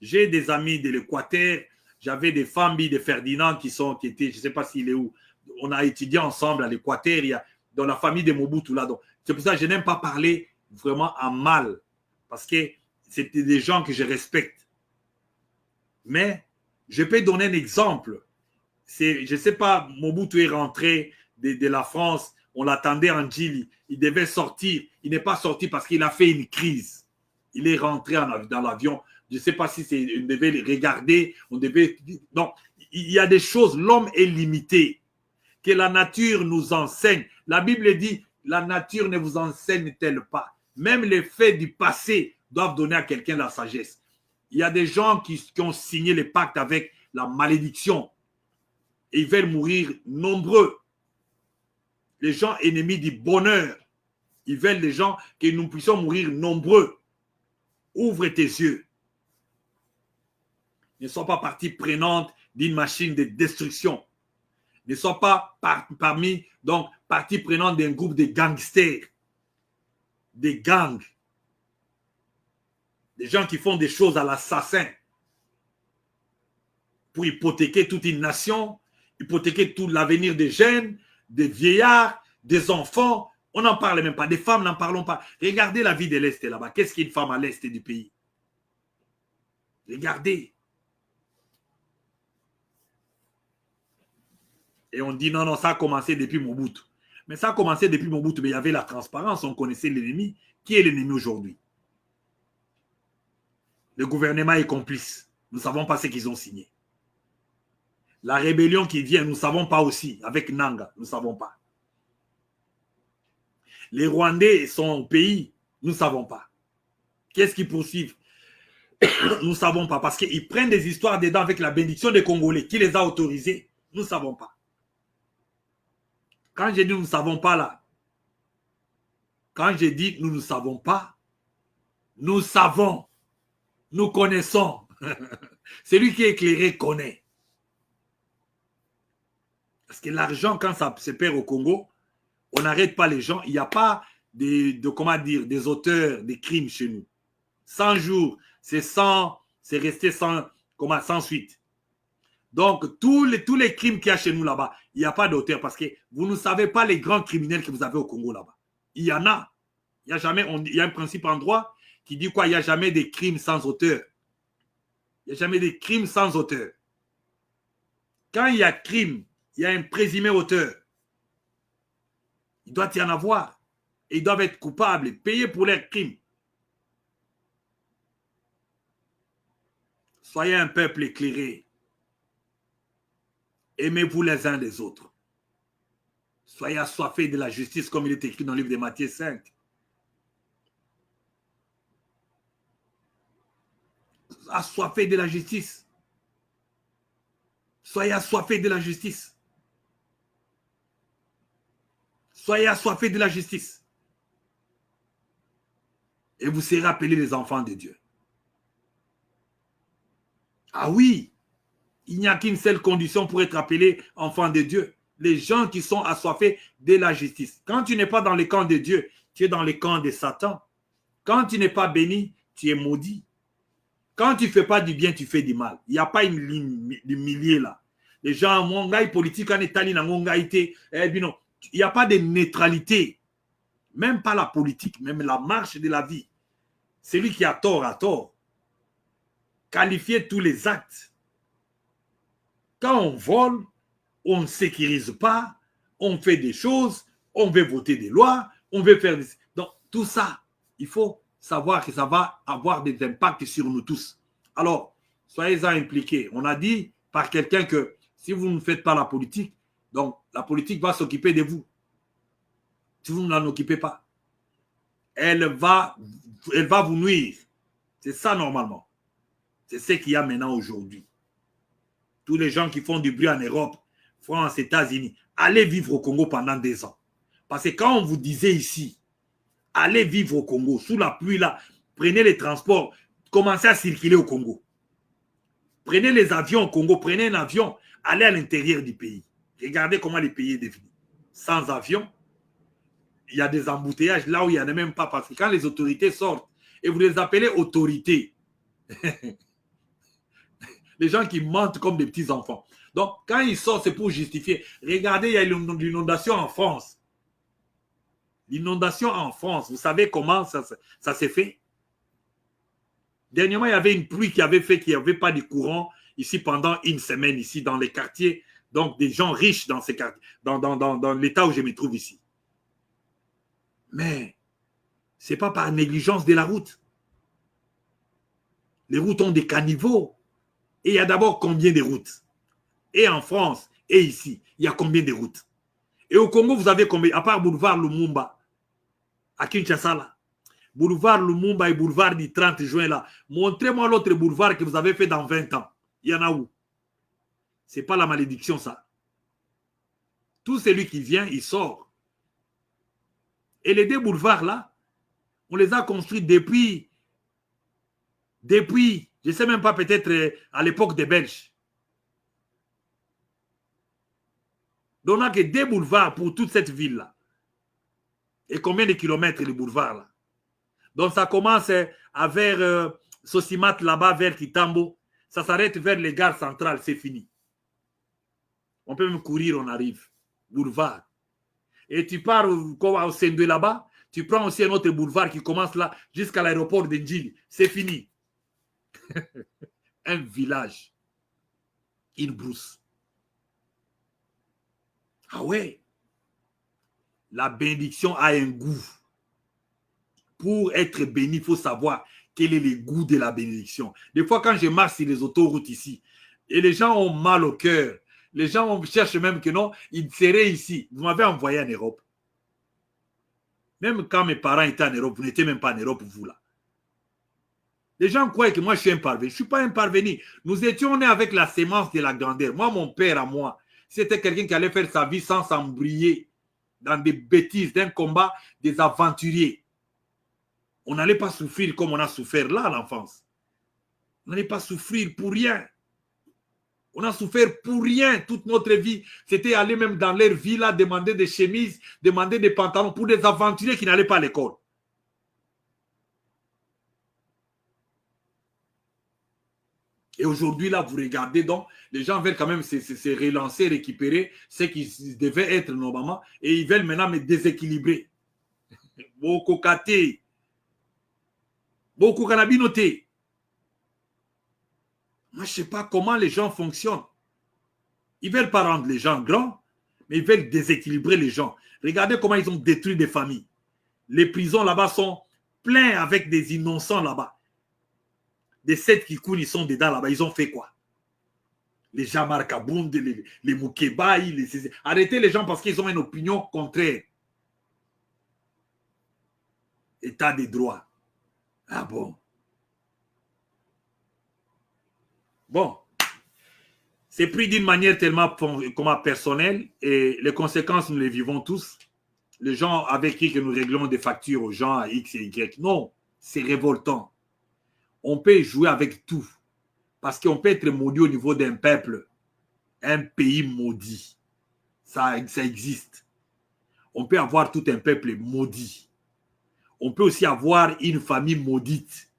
A: J'ai des amis de l'Équateur. J'avais des familles de Ferdinand qui étaient, je ne sais pas s'il est où. On a étudié ensemble à l'Équateur. Il y a dans la famille de Mobutu là. C'est pour ça que je n'aime pas parler vraiment en mal. Parce que c'était des gens que je respecte. Mais je peux donner un exemple. Je ne sais pas, Mobutu est rentré de la France. On l'attendait en Djili. Il devait sortir. Il n'est pas sorti parce qu'il a fait une crise. Il est rentré dans l'avion. Je ne sais pas si on devait regarder. Donc, il y a des choses. L'homme est limité. Que la nature nous enseigne. La Bible dit, la nature ne vous enseigne-t-elle pas? Même les faits du passé doivent donner à quelqu'un la sagesse. Il y a des gens qui ont signé les pactes avec la malédiction. Et ils veulent mourir nombreux. Les gens ennemis du bonheur. Ils veulent les gens que nous puissions mourir nombreux. Ouvre tes yeux. Ne sois pas partie prenante d'une machine de destruction. Ne sois pas partie prenante d'un groupe de gangsters, des gangs, des gens qui font des choses à l'assassin pour hypothéquer toute une nation, hypothéquer tout l'avenir des jeunes, des vieillards, des enfants. On n'en parle même pas. Des femmes, n'en parlons pas. Regardez la vie de l'Est là-bas. Qu'est-ce qu'une femme à l'Est du pays? Regardez. Et on dit non, ça a commencé depuis Mobutu. Mais ça a commencé depuis Mobutu, mais il y avait la transparence, on connaissait l'ennemi. Qui est l'ennemi aujourd'hui? Le gouvernement est complice. Nous ne savons pas ce qu'ils ont signé. La rébellion qui vient, nous ne savons pas aussi. Avec Nanga, nous ne savons pas. Les Rwandais sont au pays, nous ne savons pas. Qu'est-ce qu'ils poursuivent? Nous ne savons pas. Parce qu'ils prennent des histoires dedans avec la bénédiction des Congolais. Qui les a autorisés? Nous ne savons pas. Quand j'ai dit nous ne savons pas là, quand j'ai dit nous ne savons pas, nous savons, nous connaissons. Celui qui est éclairé connaît. Parce que l'argent, quand ça se perd au Congo, on n'arrête pas les gens. Il n'y a pas des auteurs des crimes chez nous. 100 jours, c'est resté sans suite. Donc, tous les crimes qu'il y a chez nous là-bas, il n'y a pas d'auteur parce que vous ne savez pas les grands criminels que vous avez au Congo là-bas. Il y en a. Il y a un principe en droit qui dit quoi? Il n'y a jamais de crimes sans auteur. Il n'y a jamais de crimes sans auteur. Quand il y a crime, il y a un présumé auteur. Il doit y en avoir. Et ils doivent être coupables et payés pour leurs crimes. Soyez un peuple éclairé. Aimez-vous les uns les autres. Soyez assoiffés de la justice comme il est écrit dans le livre de Matthieu 5. Assoiffés de la justice. Soyez assoiffés de la justice. Soyez assoiffés de la justice. Et vous serez appelés les enfants de Dieu. Ah oui, il n'y a qu'une seule condition pour être appelé enfant de Dieu. Les gens qui sont assoiffés de la justice. Quand tu n'es pas dans le camp de Dieu, tu es dans le camp de Satan. Quand tu n'es pas béni, tu es maudit. Quand tu ne fais pas du bien, tu fais du mal. Il n'y a pas une ligne de milliers là. Les gens, mon gars politique en Italie, il n'y a pas de neutralité. Même pas la politique, même la marche de la vie. Celui qui a tort a tort. Qualifier tous les actes. Quand on vole, on ne sécurise pas, on fait des choses, on veut voter des lois, on veut faire des... Donc, tout ça, il faut savoir que ça va avoir des impacts sur nous tous. Alors, soyez-en impliqués. On a dit par quelqu'un que si vous ne faites pas la politique, donc la politique va s'occuper de vous. Si vous ne l'en occupez pas, elle va vous nuire. C'est ça normalement. C'est ce qu'il y a maintenant aujourd'hui. Tous les gens qui font du bruit en Europe, France, États-Unis, allez vivre au Congo pendant 2 ans. Parce que quand on vous disait ici, allez vivre au Congo, sous la pluie là, prenez les transports, commencez à circuler au Congo. Prenez les avions au Congo, prenez un avion, allez à l'intérieur du pays. Regardez comment le pays est devenu. Sans avion, il y a des embouteillages là où il n'y en a même pas. Parce que quand les autorités sortent, et vous les appelez autorités, les gens qui mentent comme des petits enfants. Donc, quand ils sortent, c'est pour justifier. Regardez, il y a l'inondation en France. L'inondation en France, vous savez comment ça s'est fait? Dernièrement, il y avait une pluie qui avait fait qu'il n'y avait pas de courant ici pendant une semaine, ici dans les quartiers, donc des gens riches dans ces quartiers, dans l'état où je me trouve ici. Mais ce n'est pas par négligence de la route. Les routes ont des caniveaux. Et il y a d'abord combien de routes? Et en France, et ici, il y a combien de routes? Et au Congo, vous avez combien? À part boulevard Lumumba, à Kinshasa, là. Boulevard Lumumba et boulevard du 30 juin, là. Montrez-moi l'autre boulevard que vous avez fait dans 20 ans. Il y en a où? Ce n'est pas la malédiction, ça. Tout celui qui vient, il sort. Et les 2 boulevards, là, on les a construits depuis, je ne sais même pas, peut-être à l'époque des Belges. Donc, on n'a que 2 boulevards pour toute cette ville-là. Et combien de kilomètres les boulevards là? Donc, ça commence à vers Sosimat, là-bas, vers Kitambo. Ça s'arrête vers les gares centrales, c'est fini. On peut même courir, on arrive. Boulevard. Et tu pars au Sendwe là-bas, tu prends aussi un autre boulevard qui commence là jusqu'à l'aéroport de Ndjili. C'est fini. Un village. Une brousse. Ah ouais. La bénédiction a un goût. Pour être béni, il faut savoir quel est le goût de la bénédiction. Des fois, quand je marche sur les autoroutes ici, et les gens ont mal au cœur, les gens cherchent même que non, ils seraient ici. Vous m'avez envoyé en Europe. Même quand mes parents étaient en Europe, vous n'étiez même pas en Europe, vous là. Les gens croient que moi, je suis un parvenu. Je ne suis pas un parvenu. Nous étions nés avec la sémence de la grandeur. Moi, mon père à moi, c'était quelqu'un qui allait faire sa vie sans s'embrouiller dans des bêtises, d'un combat, des aventuriers. On n'allait pas souffrir comme on a souffert là à l'enfance. On n'allait pas souffrir pour rien. On a souffert pour rien toute notre vie. C'était aller même dans leur vie là, demander des chemises, demander des pantalons pour des aventuriers qui n'allaient pas à l'école. Et aujourd'hui, là, vous regardez donc, les gens veulent quand même se relancer, récupérer ce qui devait être normalement, et ils veulent maintenant me déséquilibrer. Beaucoup caté, beaucoup cannabinoté. Moi, je ne sais pas comment les gens fonctionnent. Ils ne veulent pas rendre les gens grands, mais ils veulent déséquilibrer les gens. Regardez comment ils ont détruit des familles. Les prisons là-bas sont pleines avec des innocents là-bas. Des 7 qui coulent, ils sont dedans là-bas. Ils ont fait quoi? Les Jamar Kabound, les Moukébaï, arrêtez les gens parce qu'ils ont une opinion contraire. État des droits. Ah bon? Bon. C'est pris d'une manière tellement personnelle et les conséquences, nous les vivons tous. Les gens avec qui que nous réglons des factures aux gens à X et Y. Non, c'est révoltant. On peut jouer avec tout. Parce qu'on peut être maudit au niveau d'un peuple. Un pays maudit. Ça existe. On peut avoir tout un peuple maudit. On peut aussi avoir une famille maudite.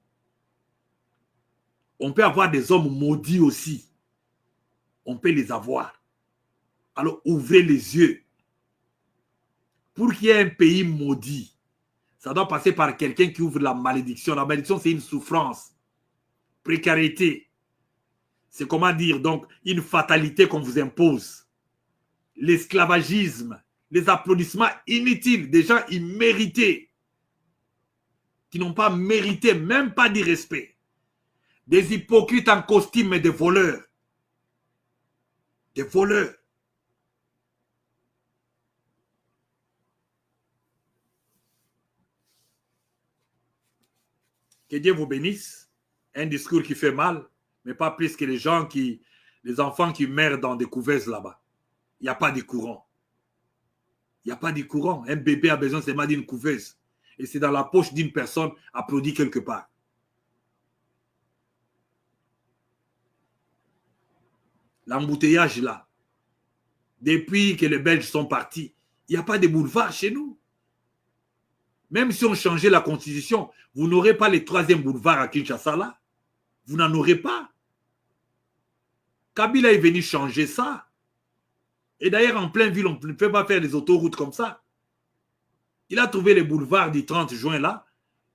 A: On peut avoir des hommes maudits aussi. On peut les avoir. Alors ouvrez les yeux. Pour qu'il y ait un pays maudit, Ça doit passer par quelqu'un qui ouvre la malédiction. La malédiction, c'est une souffrance, précarité. C'est comment dire, donc, une fatalité qu'on vous impose. L'esclavagisme, les applaudissements inutiles, des gens immérités, qui n'ont pas mérité, même pas du respect. Des hypocrites en costume et des voleurs. Des voleurs. Que Dieu vous bénisse. Un discours qui fait mal, mais pas plus que les enfants qui meurent dans des couveuses là-bas. Il n'y a pas de courant. Il n'y a pas de courant. Un bébé a besoin seulement d'une couveuse. Et c'est dans la poche d'une personne applaudie quelque part. L'embouteillage là, depuis que les Belges sont partis, il n'y a pas de boulevard chez nous. Même si on changeait la constitution, vous n'aurez pas le 3e boulevard à Kinshasa là. Vous n'en aurez pas. Kabila est venu changer ça. Et d'ailleurs, en pleine ville, on ne peut pas faire des autoroutes comme ça. Il a trouvé les boulevards du 30 juin là.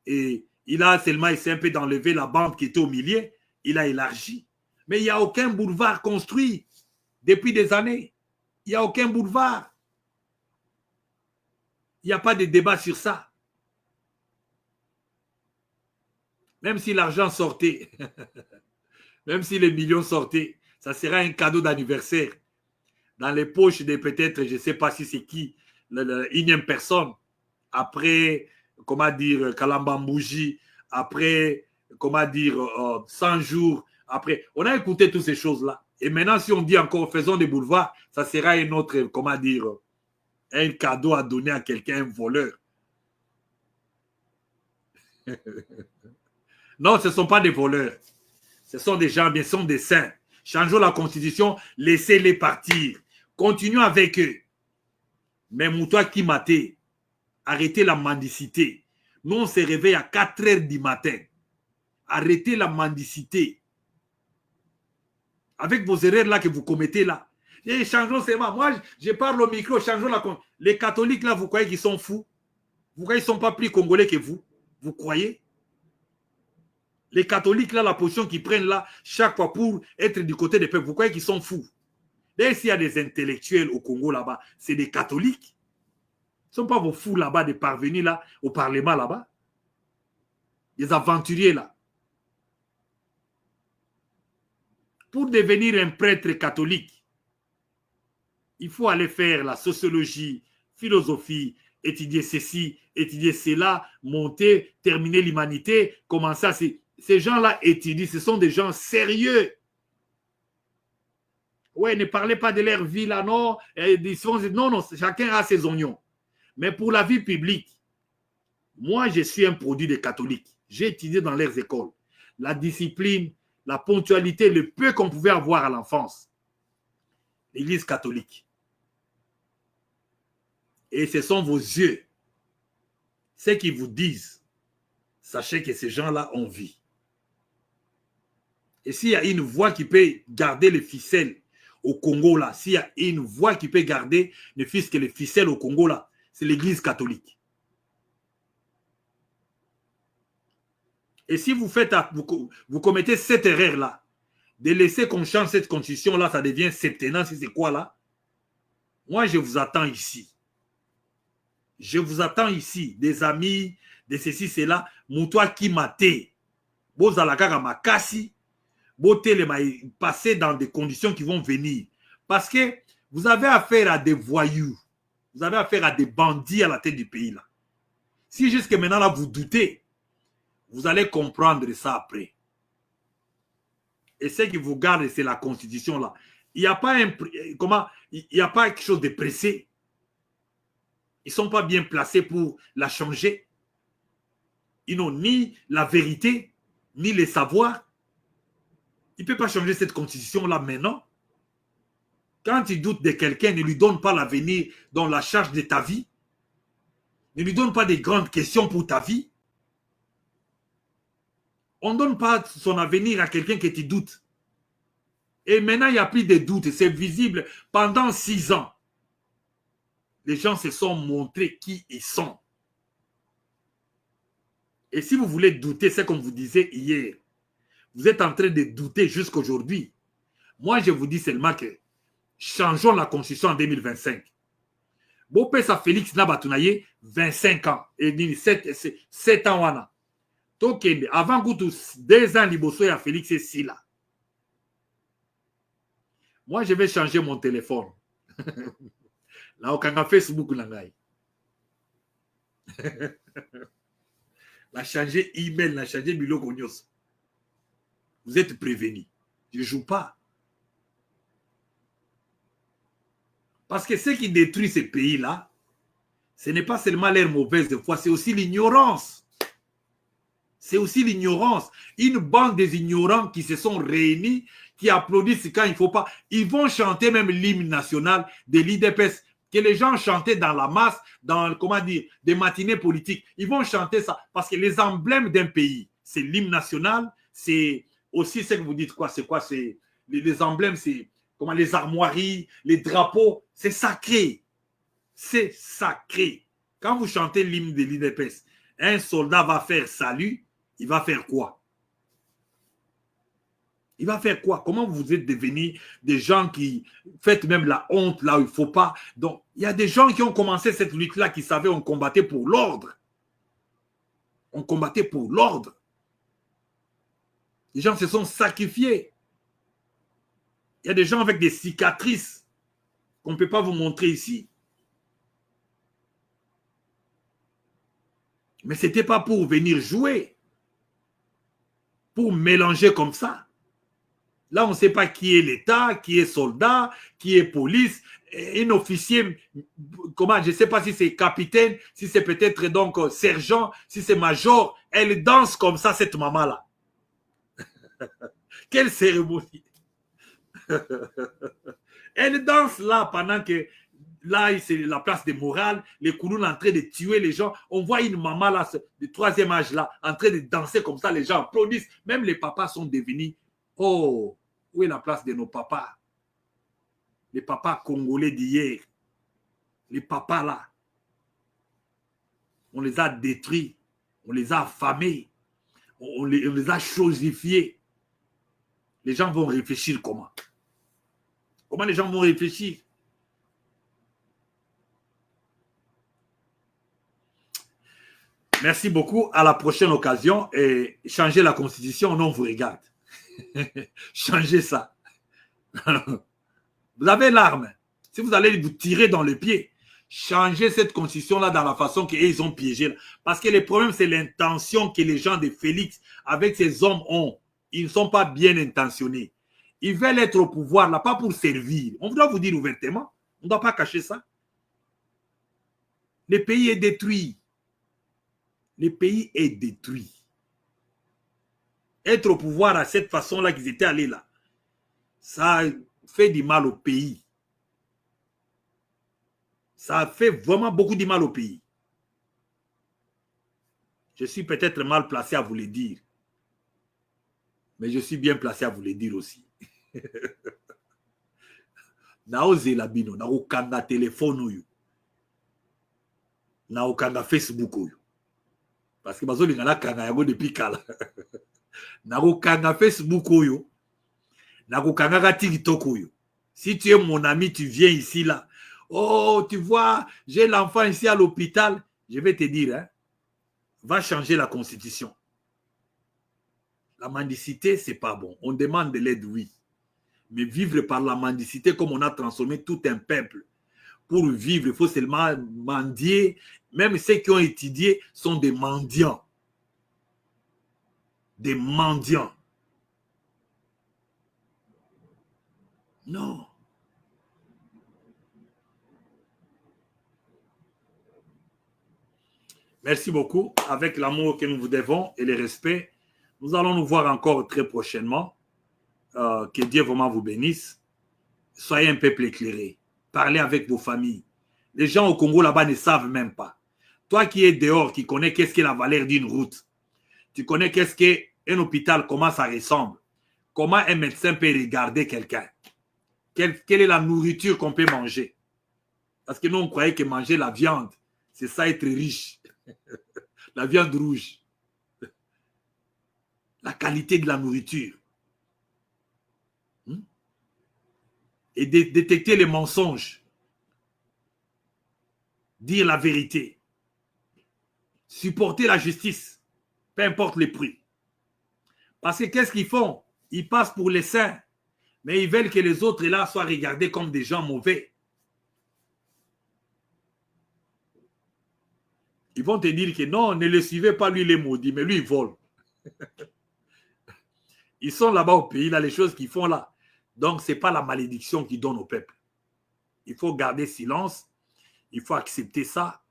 A: Et il a seulement essayé un peu d'enlever la bande qui était au milieu. Il a élargi. Mais il n'y a aucun boulevard construit depuis des années. Il n'y a aucun boulevard. Il n'y a pas de débat sur ça. Même si l'argent sortait, même si les millions sortaient, ça sera un cadeau d'anniversaire. Dans les poches de peut-être, je ne sais pas si c'est qui, une personne, après, comment dire, Kalambambouji, après, comment dire, 100 jours, après. On a écouté toutes ces choses-là. Et maintenant, si on dit encore, faisons des boulevards, ça sera un autre, comment dire, un cadeau à donner à quelqu'un, un voleur. Non, ce ne sont pas des voleurs. Ce sont des gens, bien, ce sont des saints. Changeons la constitution, laissez-les partir. Continuons avec eux. Mais Moutoua Kimaté, arrêtez la mendicité. Nous, on se réveille à 4 heures du matin. Arrêtez la mendicité. Avec vos erreurs là que vous commettez là. Et changeons seulement. Moi, je parle au micro, changeons la constitution. Les catholiques là, vous croyez qu'ils sont fous? Vous croyez qu'ils ne sont pas plus congolais que vous? Vous croyez? Les catholiques, là, la position qu'ils prennent là, chaque fois pour être du côté des peuples, vous croyez qu'ils sont fous? D'ailleurs, s'il y a des intellectuels au Congo là-bas, c'est des catholiques. Ce ne sont pas vos fous là-bas, des parvenus là, au Parlement là-bas. Des aventuriers là. Pour devenir un prêtre catholique, il faut aller faire la sociologie, philosophie, étudier ceci, étudier cela, monter, terminer l'humanité, commencer à... Ces gens-là étudient, ce sont des gens sérieux. Ouais, ne parlez pas de leur vie là, non. Non, non, chacun a ses oignons. Mais pour la vie publique, moi, je suis un produit des catholiques. J'ai étudié dans leurs écoles. La discipline, la ponctualité, le peu qu'on pouvait avoir à l'enfance. L'Église catholique. Et ce sont vos yeux. Ceux qui vous disent, sachez que ces gens-là ont vie. Et s'il y a une voix qui peut garder les ficelles au Congo, là, s'il y a une voix qui peut garder ne fût-ce que les ficelles au Congo, là, c'est l'Église catholique. Et si vous faites, vous commettez cette erreur-là, de laisser qu'on change cette constitution-là, ça devient septennat, si c'est quoi là? Moi, je vous attends ici. Je vous attends ici, des amis, de ceci, cela, Moutoua Kimaté, Bozalaka Makasi, passer dans des conditions qui vont venir. Parce que vous avez affaire à des voyous. Vous avez affaire à des bandits à la tête du pays là. Si jusque maintenant là vous doutez, vous allez comprendre ça après. Et ce qui vous garde, c'est la constitution là. Il n'y a pas il n'y a pas quelque chose de pressé. Ils ne sont pas bien placés pour la changer. Ils n'ont ni la vérité, ni les savoirs. Il ne peut pas changer cette constitution-là maintenant. Quand il doute de quelqu'un, ne lui donne pas l'avenir dans la charge de ta vie. Ne lui donne pas des grandes questions pour ta vie. On ne donne pas son avenir à quelqu'un qui te doute. Et maintenant, il n'y a plus de doute. C'est visible. Pendant 6 ans, les gens se sont montrés qui ils sont. Et si vous voulez douter, c'est comme vous disiez hier, vous êtes en train de douter jusqu'à aujourd'hui. Moi, je vous dis seulement que changeons la constitution en 2025. Bopesa Félix Nabatunaye, 25 ans. Et 7 ans. Wana. Tokende, avant que 2 ans, Liboso et Félix et Sila. Moi, je vais changer mon téléphone. Là, on a Facebook. La changer email, la changer Biloko Nyos. Vous êtes prévenus. Je ne joue pas. Parce que ce qui détruit ces pays-là, ce n'est pas seulement leur mauvaise foi, c'est aussi l'ignorance. C'est aussi l'ignorance. Une bande des ignorants qui se sont réunis, qui applaudissent quand il ne faut pas. Ils vont chanter même l'hymne national de l'IDPS, que les gens chantaient dans la masse, dans, comment dire, des matinées politiques. Ils vont chanter ça parce que les emblèmes d'un pays, c'est l'hymne national, c'est aussi ce que vous dites, quoi, c'est quoi, c'est les emblèmes, c'est comment les armoiries, les drapeaux, c'est sacré. C'est sacré. Quand vous chantez l'hymne de l'IDPS, un soldat va faire salut, il va faire quoi? Il va faire quoi? Comment vous êtes devenus des gens qui faites même la honte là où il ne faut pas? Donc, il y a des gens qui ont commencé cette lutte-là qui savaient on combattait pour l'ordre. On combattait pour l'ordre. Les gens se sont sacrifiés. Il y a des gens avec des cicatrices qu'on ne peut pas vous montrer ici. Mais ce n'était pas pour venir jouer. Pour mélanger comme ça. Là, on ne sait pas qui est l'État, qui est soldat, qui est police. Un officier, comment, je ne sais pas si c'est capitaine, si c'est peut-être donc sergent, si c'est major. Elle danse comme ça, cette maman-là. Quelle cérémonie. Elle danse là pendant que là, c'est la place de morale, les Kouloun en train de tuer les gens. On voit une maman là, du 3e âge là, en train de danser comme ça, les gens applaudissent. Même les papas sont devenus, oh, où est la place de nos papas? Les papas congolais d'hier. Les papas là. On les a détruits, on les a affamés, on les a chosifiés. Les gens vont réfléchir comment? Comment les gens vont réfléchir? Merci beaucoup. À la prochaine occasion. Et changer la constitution, non, vous regarde. Changez ça. Vous avez l'arme. Si vous allez vous tirer dans le pied, changez cette constitution-là dans la façon qu'ils ont piégé. Parce que le problème, c'est l'intention que les gens de Félix, avec ces hommes, ont. Ils ne sont pas bien intentionnés. Ils veulent être au pouvoir, là, pas pour servir. On doit vous dire ouvertement. On ne doit pas cacher ça. Le pays est détruit. Le pays est détruit. Être au pouvoir à cette façon-là qu'ils étaient allés là, ça fait du mal au pays. Ça fait vraiment beaucoup de mal au pays. Je suis peut-être mal placé à vous le dire. Mais je suis bien placé à vous le dire aussi. Naoze labino, na okanga téléphone oyo. Na okanga Facebook oyo. Parce que bazoli ngala kanga yango depuis kala. Na okanga Facebook oyo. Na okanga TikTok oyo. Si tu es mon ami, tu viens ici là. Oh, tu vois, j'ai l'enfant ici à l'hôpital. Je vais te dire, hein, va changer la constitution. La mendicité, c'est pas bon. On demande de l'aide, oui. Mais vivre par la mendicité, comme on a transformé tout un peuple, pour vivre, il faut seulement mendier. Même ceux qui ont étudié sont des mendiants. Des mendiants. Non. Merci beaucoup. Avec l'amour que nous vous devons et le respect, nous allons nous voir encore très prochainement. Que Dieu vraiment vous bénisse. Soyez un peuple éclairé. Parlez avec vos familles. Les gens au Congo là-bas ne savent même pas. Toi qui es dehors, qui connais qu'est-ce qu'est la valeur d'une route, tu connais qu'est-ce qu'un hôpital, comment ça ressemble, comment un médecin peut regarder quelqu'un, quelle est la nourriture qu'on peut manger. Parce que nous, on croyait que manger la viande, c'est ça être riche. La viande rouge. qualité de la nourriture. Et détecter les mensonges. Dire la vérité. Supporter la justice. Peu importe les prix. Parce que qu'est-ce qu'ils font? Ils passent pour les saints. Mais ils veulent que les autres là soient regardés comme des gens mauvais. Ils vont te dire que non, ne le suivez pas, lui il est maudit, mais lui il vole. Ils sont là-bas au pays, là, les choses qu'ils font là. Donc, ce n'est pas la malédiction qu'ils donnent au peuple. Il faut garder silence, il faut accepter ça,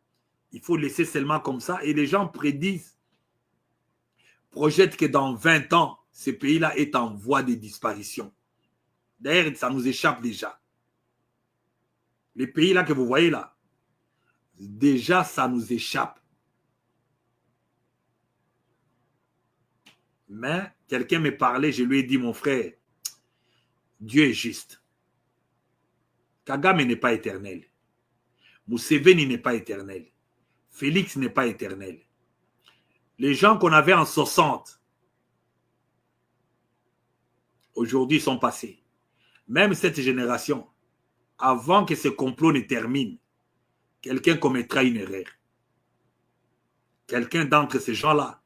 A: il faut laisser seulement comme ça. Et les gens prédisent, projettent que dans 20 ans, ce pays-là est en voie de disparition. D'ailleurs, ça nous échappe déjà. Les pays là que vous voyez là, déjà ça nous échappe. Mais quelqu'un me parlait, je lui ai dit, mon frère, Dieu est juste. Kagame n'est pas éternel. Museveni n'est pas éternel. Félix n'est pas éternel. Les gens qu'on avait en 60, aujourd'hui sont passés. Même cette génération, avant que ce complot ne termine, quelqu'un commettra une erreur. Quelqu'un d'entre ces gens-là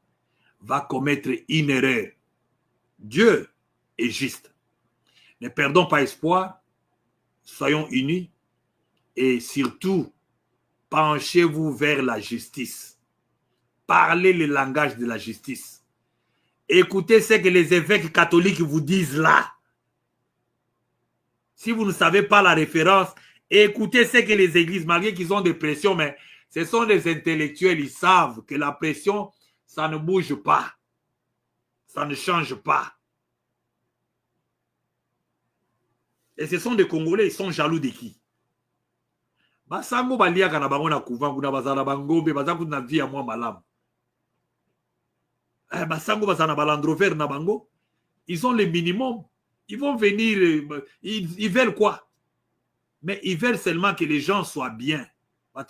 A: va commettre une erreur. Dieu est juste. Ne perdons pas espoir, soyons unis et surtout, penchez-vous vers la justice. Parlez le langage de la justice. Écoutez ce que les évêques catholiques vous disent là. Si vous ne savez pas la référence, écoutez ce que les églises, malgré qu'ils ont des pressions, mais ce sont des intellectuels, ils savent que la pression, ça ne bouge pas. Ça ne change pas. Et ce sont des Congolais, ils sont jaloux de qui? Basango baliaka na bango na kuvangu na bazala bangombe bazaku na vie à moi malamu. Basango bazana balandrover na bango, ils ont le minimum. Ils vont venir, ils veulent quoi? Mais ils veulent seulement que les gens soient bien. Pas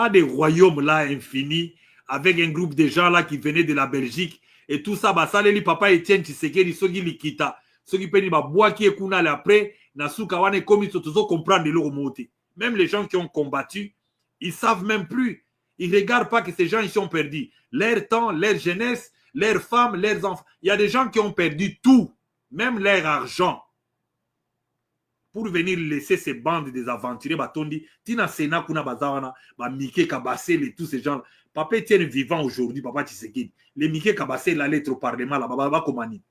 A: des royaumes là infinis avec un groupe de gens là qui venaient de la Belgique et tout ça. Basaleli papa Etienne Tshisekedi soki likita soki peni ba bois qui est kuna après nasuka wane komi tozo comprendre le remonter. Même les gens qui ont combattu, ils savent même plus. Ils regardent pas que ces gens ici ont perdu leur temps, leur jeunesse, leurs femmes, leurs enfants. Il y a des gens qui ont perdu tout, même leur argent, pour venir laisser ces bandes des aventuriers. Batondi, Tina Sena, Kuna Bazawana, Mike Kabasele, tous ces gens. Papa Etienne vivant aujourd'hui, Papa Tshisekedi. Les Mike Kabasele, la lettre au Parlement, là, Baba Komani.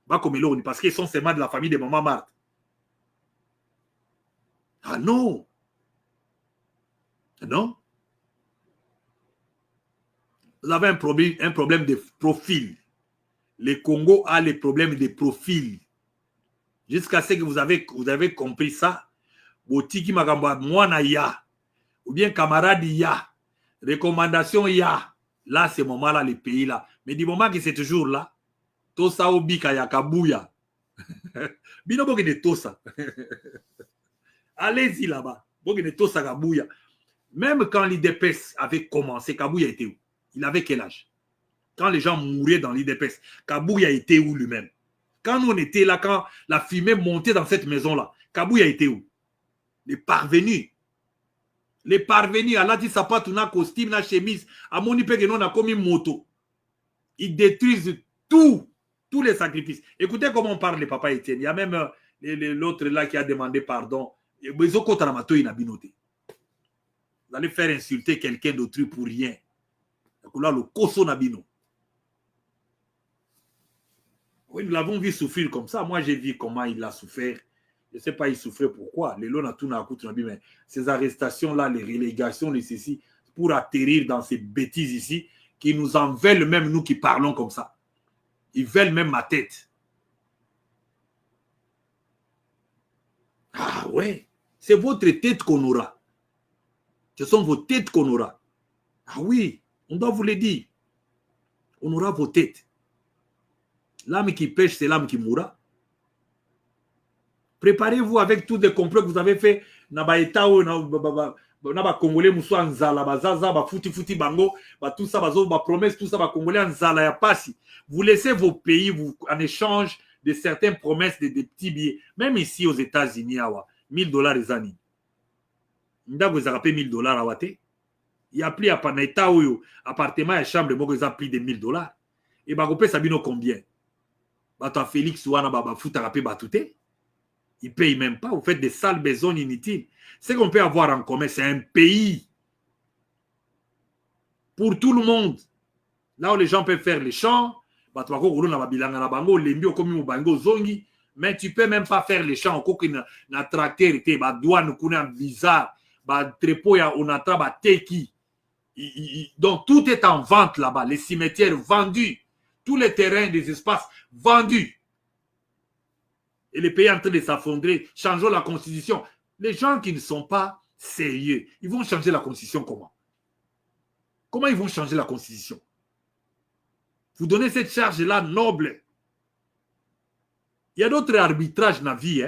A: Bakomelo, parce qu'ils sont seulement de la famille de Maman Marthe. Ah non! Non? Vous avez un problème de profil. Le Congo a les problèmes de profil. Jusqu'à ce que vous avez compris ça, Botiki Magamba, Mwana ya, ou bien camarade ya, recommandation ya, là, ce moment-là, les pays là. Mais du moment que c'est toujours là, Tosa Obika ya Kabuya. Bino boke de Tosa. Allez-y là-bas. Boke de Tosa Kabuya. Même quand l'IDPS avait commencé, Kabuya était où? Il avait quel âge? Quand les gens mouraient dans l'IDPS, Kabuya était où lui-même? Quand nous on était là, quand la fumée montait dans cette maison-là, Kabuya était où? Les parvenus. Les parvenus, Allah dit sapatou na costume, na chemise, à mon ipé que non a commis moto. Ils détruisent tout, tous les sacrifices. Écoutez comment on parle de Papa Etienne. Il y a même l'autre là qui a demandé pardon. Vous allez faire insulter quelqu'un d'autrui pour rien. Le koso nabino. Oui, nous l'avons vu souffrir comme ça. Moi, j'ai vu comment il a souffert. Je ne sais pas, il souffrait pourquoi. Les lots mais ces arrestations-là, les relégations, les ceci, pour atterrir dans ces bêtises ici, qui nous en veulent même nous qui parlons comme ça. Ils veulent même ma tête. Ah ouais, c'est votre tête qu'on aura. Ce sont vos têtes qu'on aura. Ah oui, on doit vous le dire. On aura vos têtes. L'âme qui pêche, c'est l'âme qui mourra. Préparez-vous avec tous les complots que vous avez fait. na ba congolais musu nzala bazaza ba futi bango ba tout ça bazo ba promesse tout ça ba congolais nzala ya pasi. Vous laissez vos pays vous en échange de certaines promesses de petits billets. Même ici aux États-Unis awa $1000 les années. Ndako ezaka pe $1000 awa te. Il y a plus à Paneta ou appartement et chambre moko ils ont plus de $1000. Et ba kopé sabino combien? Bato Félix wana ba futa rapé batouté. Ils payent même pas, vous faites des sales besognes inutiles. Ce qu'on peut avoir en commun, c'est un pays pour tout le monde. Là où les gens peuvent faire les champs, mais tu peux même pas faire les champs. Na tracteur, ba douane, kuna visa, ba trepo ya onatra, ba teki. Donc tout est en vente là-bas. Les cimetières vendus, tous les terrains des espaces vendus. Et les pays en train de s'affondrer, changeons la constitution. Les gens qui ne sont pas sérieux, ils vont changer la constitution comment? Comment ils vont changer la constitution? Vous donnez cette charge-là noble. Il y a d'autres arbitrages dans la vie.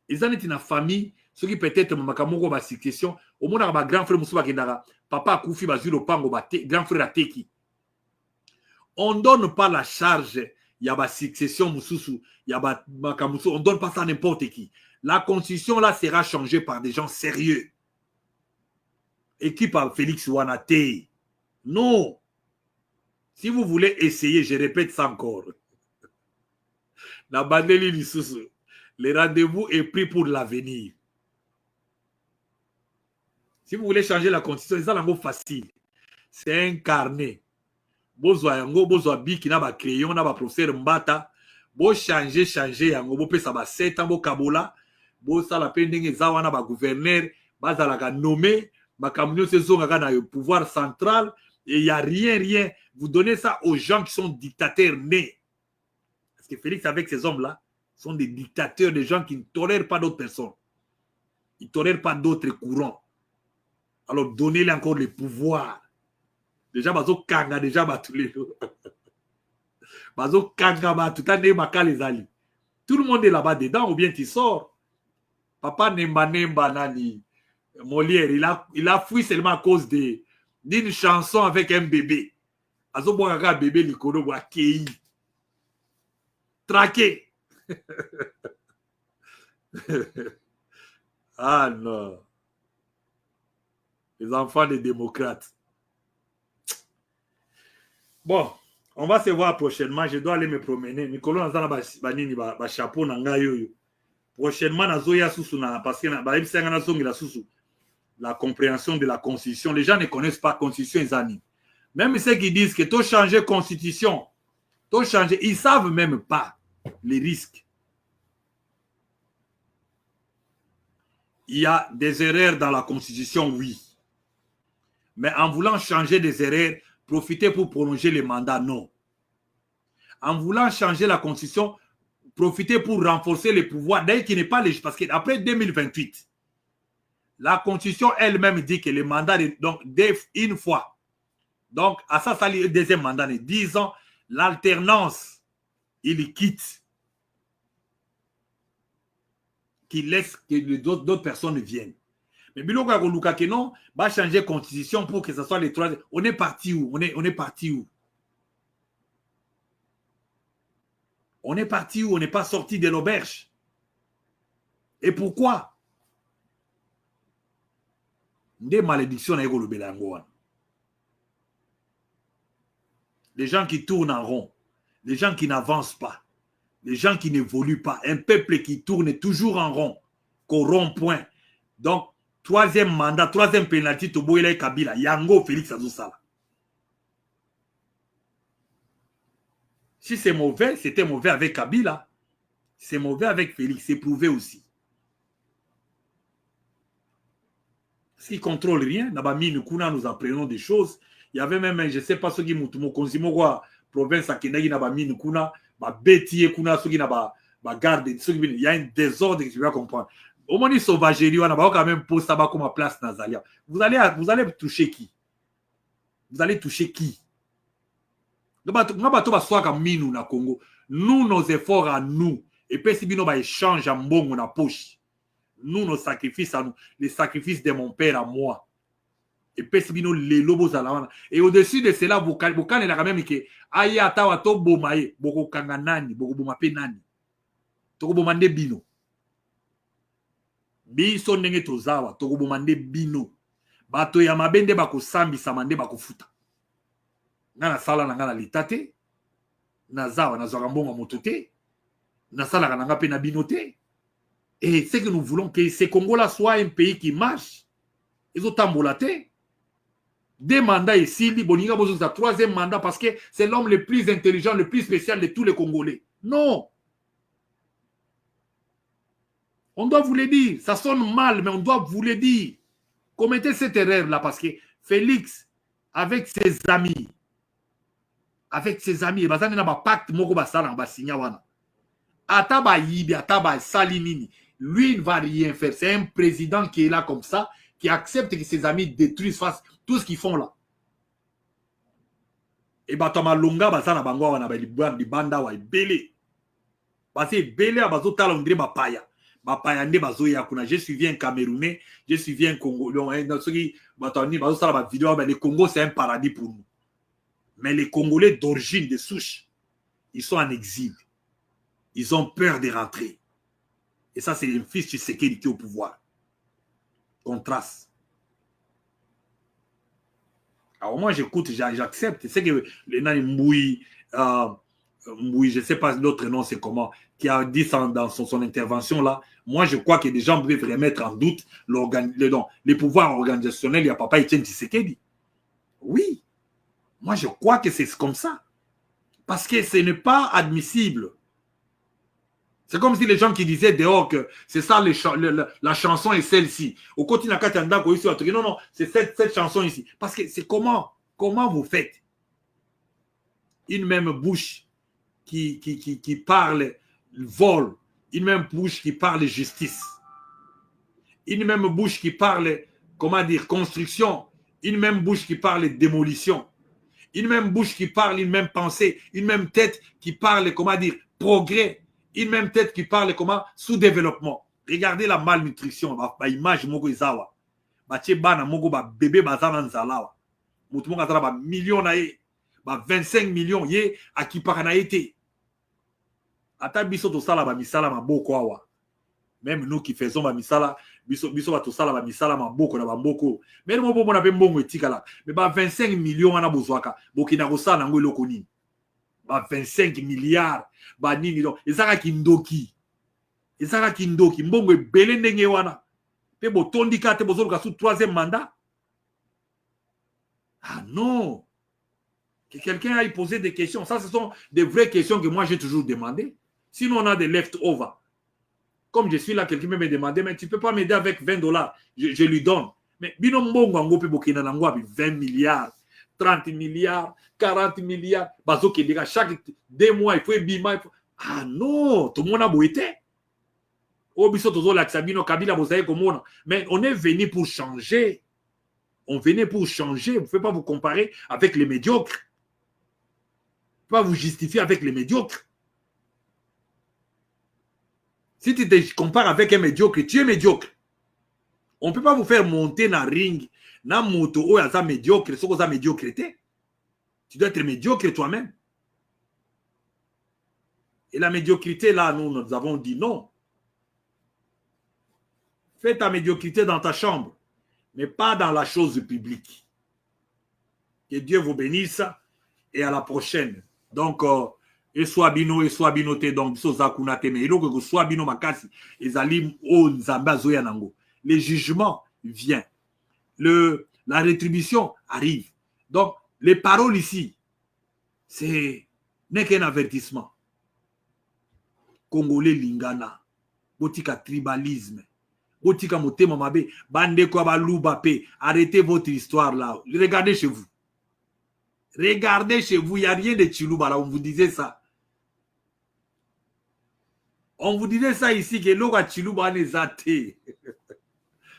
A: Ils en sont une famille, ceux qui peut-être m'ont ma succession, au moins ma grand frère Moussouba Kendara, papa a koufi bazilo pango grand frère Ateki. On ne donne pas la charge. Il y a ma succession Moussoussou, il y a ma Kamoussou, on ne donne pas ça à n'importe qui. La constitution là sera changée par des gens sérieux. Et qui par Félix Wanate. Non. Si vous voulez essayer, je répète ça encore. Le rendez-vous est pris pour l'avenir. Si vous voulez changer la constitution, c'est ça facile. C'est un carnet. Bozwa yango, bozwa biki na ba crayon na ba professeur Mbata, bo changer yango, bo pesa ba 7 ans bo kabola, bo sala pe ndenge zawa na ba gouverneur, bazala ka nommer, ba kamunyo se zonga na pouvoir central et il y a rien. Vous donnez ça aux gens qui sont dictateurs nés. Parce que Félix avec ces hommes-là sont des dictateurs, des gens qui ne tolèrent pas d'autres personnes. Ils ne tolèrent pas d'autres courants. Alors donnez-les encore le pouvoir. Déjà, bazo kanga déjà batulé. Bazo kanga batutane makale zali. Tout le monde est là-bas dedans ou bien tu sors. Papa Nemba nani. Molière, il a fui seulement à cause d'une chanson avec un bébé. Azo boaka bébé likono boa kei. Traqué. Ah non. Les enfants des démocrates. Bon, on va se voir prochainement. Je dois aller me promener. Mikolo nazana banini ba chapeau na ngayo. Prochainement nazoya susu na parce que ba ibsenga na zongi la susu. La compréhension de la constitution. Les gens ne connaissent pas la constitution izani. Même ceux qui disent que tu changer constitution, tu changer, ils savent même pas les risques. Il y a des erreurs dans la constitution, oui. Mais en voulant changer des erreurs, profiter pour prolonger les mandats, non. En voulant changer la constitution, profiter pour renforcer les pouvoirs, d'ailleurs qui n'est pas législatif. Parce qu'après 2028, la constitution elle-même dit que les mandats, donc une fois, donc à ça, ça le deuxième mandat, 10 ans, l'alternance, il quitte. Qui laisse que d'autres personnes viennent. Mais Biloko Luka que non, va changer la constitution pour que ce soit les trois. On est parti où? On est parti où? On est parti où? On n'est pas sorti de l'auberge. Et pourquoi? Des malédictions. Les gens qui tournent en rond, les gens qui n'avancent pas, les gens qui n'évoluent pas, un peuple qui tourne toujours en rond, qu'au rond-point. Donc, troisième mandat, troisième pénalty, Toboïla et Kabila, Yango Félix Azoussala. Si c'est mauvais, c'était mauvais avec Kabila. C'est mauvais avec Félix, c'est prouvé aussi. S'il ne contrôle rien, nous apprenons des choses. Il y avait même, je ne sais pas ce qui m'a province à Kenagi, il y a un désordre que tu vas comprendre. Au moins, sauvagerie, on a quand même posé ça comme place Nazalia. Vous allez toucher qui? Vous allez toucher qui? Nous, nos efforts à nous, et puis si nous échange en bon na poche. Nous, nos sacrifices à nous, les sacrifices de mon père à moi. Et pesibino les lobos à la. Et au-dessus de cela, vous avez la même que aya tawa to bomaye, boko kanganani, boko bomape nani. Toko bomande bino. Biso ndenge tozawa, toko bomande bino. Bato ya mabende bako sambi samande bako futa. Ngana sala na ngana litate. Nazawa nazwaka mbongo moto te. Nasala na ngape na bino te. Et c'est que nous voulons que ces Congolais soient un pays qui marche. Ils ont tambolaté. Deux mandats ici, Boninga Bozo, sa troisième mandat parce que c'est l'homme le plus intelligent, le plus spécial de tous les Congolais. Non. On doit vous le dire. Ça sonne mal, mais on doit vous le dire. Commettez cette erreur-là parce que Félix, avec ses amis, il va y avoir un pacte, il va signer. Ataba Yibi, Ataba Salinini. Lui, il ne va rien faire. C'est un président qui est là comme ça, qui accepte que ses amis détruisent, fassent tout ce qu'ils font là. Et Batama Longa, Basana Bangoa, Nabali Banda, wa Bélé. Parce que Bélé, Abazo Talondré, Bapaya. Bapaya, Nde Bazo Yakuna. Je suis un Camerounais, je suis un Congolais. Le Congo, c'est un paradis pour nous. Mais les Congolais d'origine, de souche, ils sont en exil. Ils ont peur de rentrer. Et ça, c'est le fils de Tshisekedi qui est au pouvoir. Contraste. Alors moi, j'écoute, j'accepte. C'est que le nom Mboui, je ne sais pas l'autre nom, c'est comment, qui a dit dans son intervention là. Moi, je crois que des gens peuvent remettre en doute les pouvoirs organisationnels. Il y a Papa Etienne Tshisekedi. Oui. Moi, je crois que c'est comme ça. Parce que ce n'est pas admissible. C'est comme si les gens qui disaient dehors que c'est ça la chanson est celle-ci. Au côté de non, non, c'est cette chanson ici. Parce que c'est comment vous faites une même bouche qui parle vol, une même bouche qui parle justice, une même bouche qui parle, comment dire, construction, une même bouche qui parle démolition, une même bouche qui parle une même pensée, une même tête qui parle, comment dire, progrès. Une même tête qui parle comment sous-développement. Regardez la malnutrition. Ba image moko izawa. Ba bana moko ba bébé bazana nzalawa. Mutu moko azala ba millions na ye. Ba 25 millions ye akipaka na été. Ata biso to sala ba misala maboko awa. Même nous qui faisons ba misala, biso ba to sala ba misala maboko na ba mboko. Même mo bo na pe mbongo etikala. Mais ba 25 millions wana bozwaka. Bokina ko sala ngo eloko nini. Ba 25 milliards. Ba nini donc ezaka kindoki mbongo ebele ndenge wana pe botondi kate bozoluka sous troisième mandat. Ah non, que quelqu'un aille poser des questions, ça ce sont des vraies questions que moi j'ai toujours demandé. Sinon on a des leftovers. Comme je suis là, quelqu'un me demandait mais tu peux pas m'aider avec $20, je lui donne. Mais bino mbongo ngo pe bokina nango 20 milliards 30 milliards, 40 milliards. Bazo qui dit chaque 2 mois, il faut bima. Ah non, tout le monde a beau été. Mais on est venu pour changer. On venait pour changer. Vous ne pouvez pas vous comparer avec les médiocres. Vous ne pouvez pas vous justifier avec les médiocres. Si tu te compares avec un médiocre, tu es médiocre. On ne peut pas vous faire monter dans le ring. Na moto o ya za médiocre, so ko za médiocrité. Tu dois être médiocre toi-même. Et la médiocrité là, nous avons dit non. Fais ta médiocrité dans ta chambre, mais pas dans la chose publique. Que Dieu vous bénisse et à la prochaine. Donc et soit binoté donc so za kunate mais iloko ko soit bino makasi ezali o nzamba zo ya nango. Le jugement vient. La rétribution arrive. Donc, les paroles ici, n'est qu'un avertissement. Congolais lingana, botika tribalisme, botika motema mabe, bande kwa baluba pe, arrêtez votre histoire là. Regardez chez vous. Regardez chez vous, il n'y a rien de Chiluba là, on vous disait ça. On vous disait ça ici, que l'oga Chiluba n'est athée.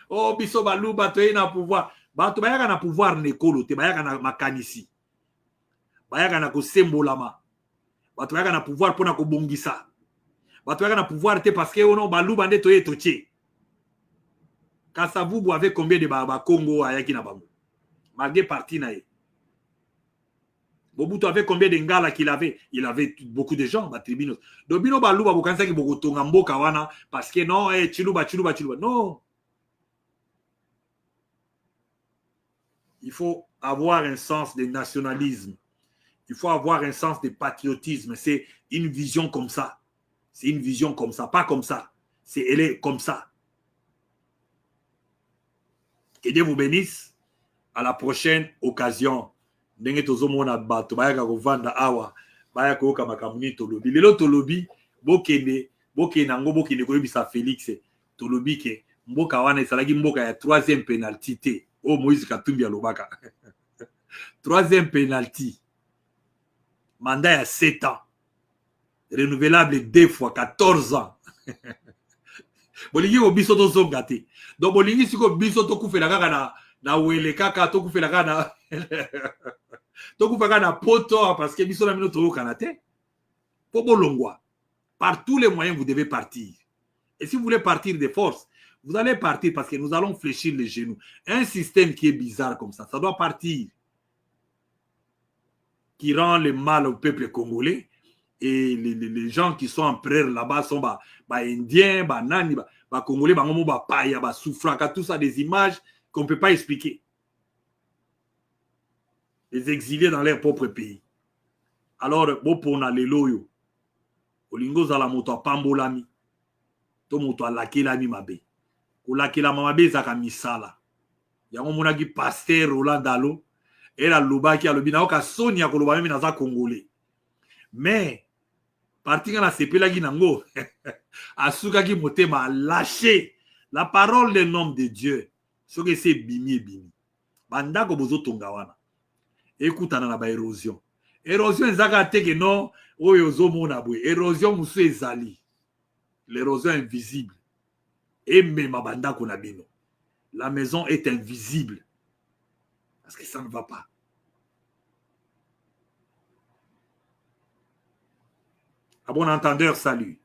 A: Oh, biso baluba to na pouvoir. Bato bayaka na pouvoir nekolo te bayaka na makanisi. Bayaka na kosembolama. Bato bayaka na pouvoir pona ko bongisa. Bato bayaka na pouvoir te parce que ono baluba nde to ye toche. Kasavubu avait combien de Baba Congo à Yakinabango? Malgré parti naïe. Mobutu avait combien de Ngala qu'il avait? Il avait beaucoup de gens, ma tribune. Dobino Balouba Bokansa qui Bogotonga Mboka wana parce que non, Chiluba. Non. Il faut avoir un sens de nationalisme. Il faut avoir un sens de patriotisme. C'est une vision comme ça. C'est une vision comme ça, pas comme ça. Elle est comme ça. Que Dieu vous bénisse. À la prochaine occasion. Ndenge tozomona bato bayaka kovanda awa bayaka koyoka makambo nini tolobi lelo tolobi bokende nango bokende koyebisa Félix tolobi ke mboka wana ezalaki mboka ya troisième penalty te o Moïse Katumbi alobaka troisième penalty mandat ya 7 ans renouvelable 2 fois 14 ans bolingi ko biso tozonga te donc bolingi siko biso tokufela kaka na wele kaka tokufela kaka na tokufaka na poto parce que biso na mino toyokana te po bolongwa. Par tous les moyens vous devez partir, et si vous voulez partir de force vous allez partir parce que nous allons fléchir les genoux. Un système qui est bizarre comme ça doit partir, qui rend le mal au peuple congolais, et les gens qui sont en prière là-bas sont indiens, nani, congolais, bangomo, paya, soufraka, tout ça, des images qu'on ne peut pas expliquer. Les exilés dans leur propre pays. Alors, bopona leloyo, olingo zala moto apambolami, to moto alakelami mabe. Olakelama mabe zaka misala. Yango monaki pasteur Roland Dalo, et la lobaki alobi na oka soni ya koloba meme naza congolais. Mais parti na sepelaki nango asukaki motema a lâché la parole des noms de Dieu. Ce que c'est bimi. Bandako bozo tonga wana. Écoutana na ba érosion. Érosion ezaka teke non oyo zomona bwe. Érosion musu ezali. L'érosion invisible. Et même bandako na bino. La maison est invisible. Parce que ça ne va pas. À bon entendeur, salut.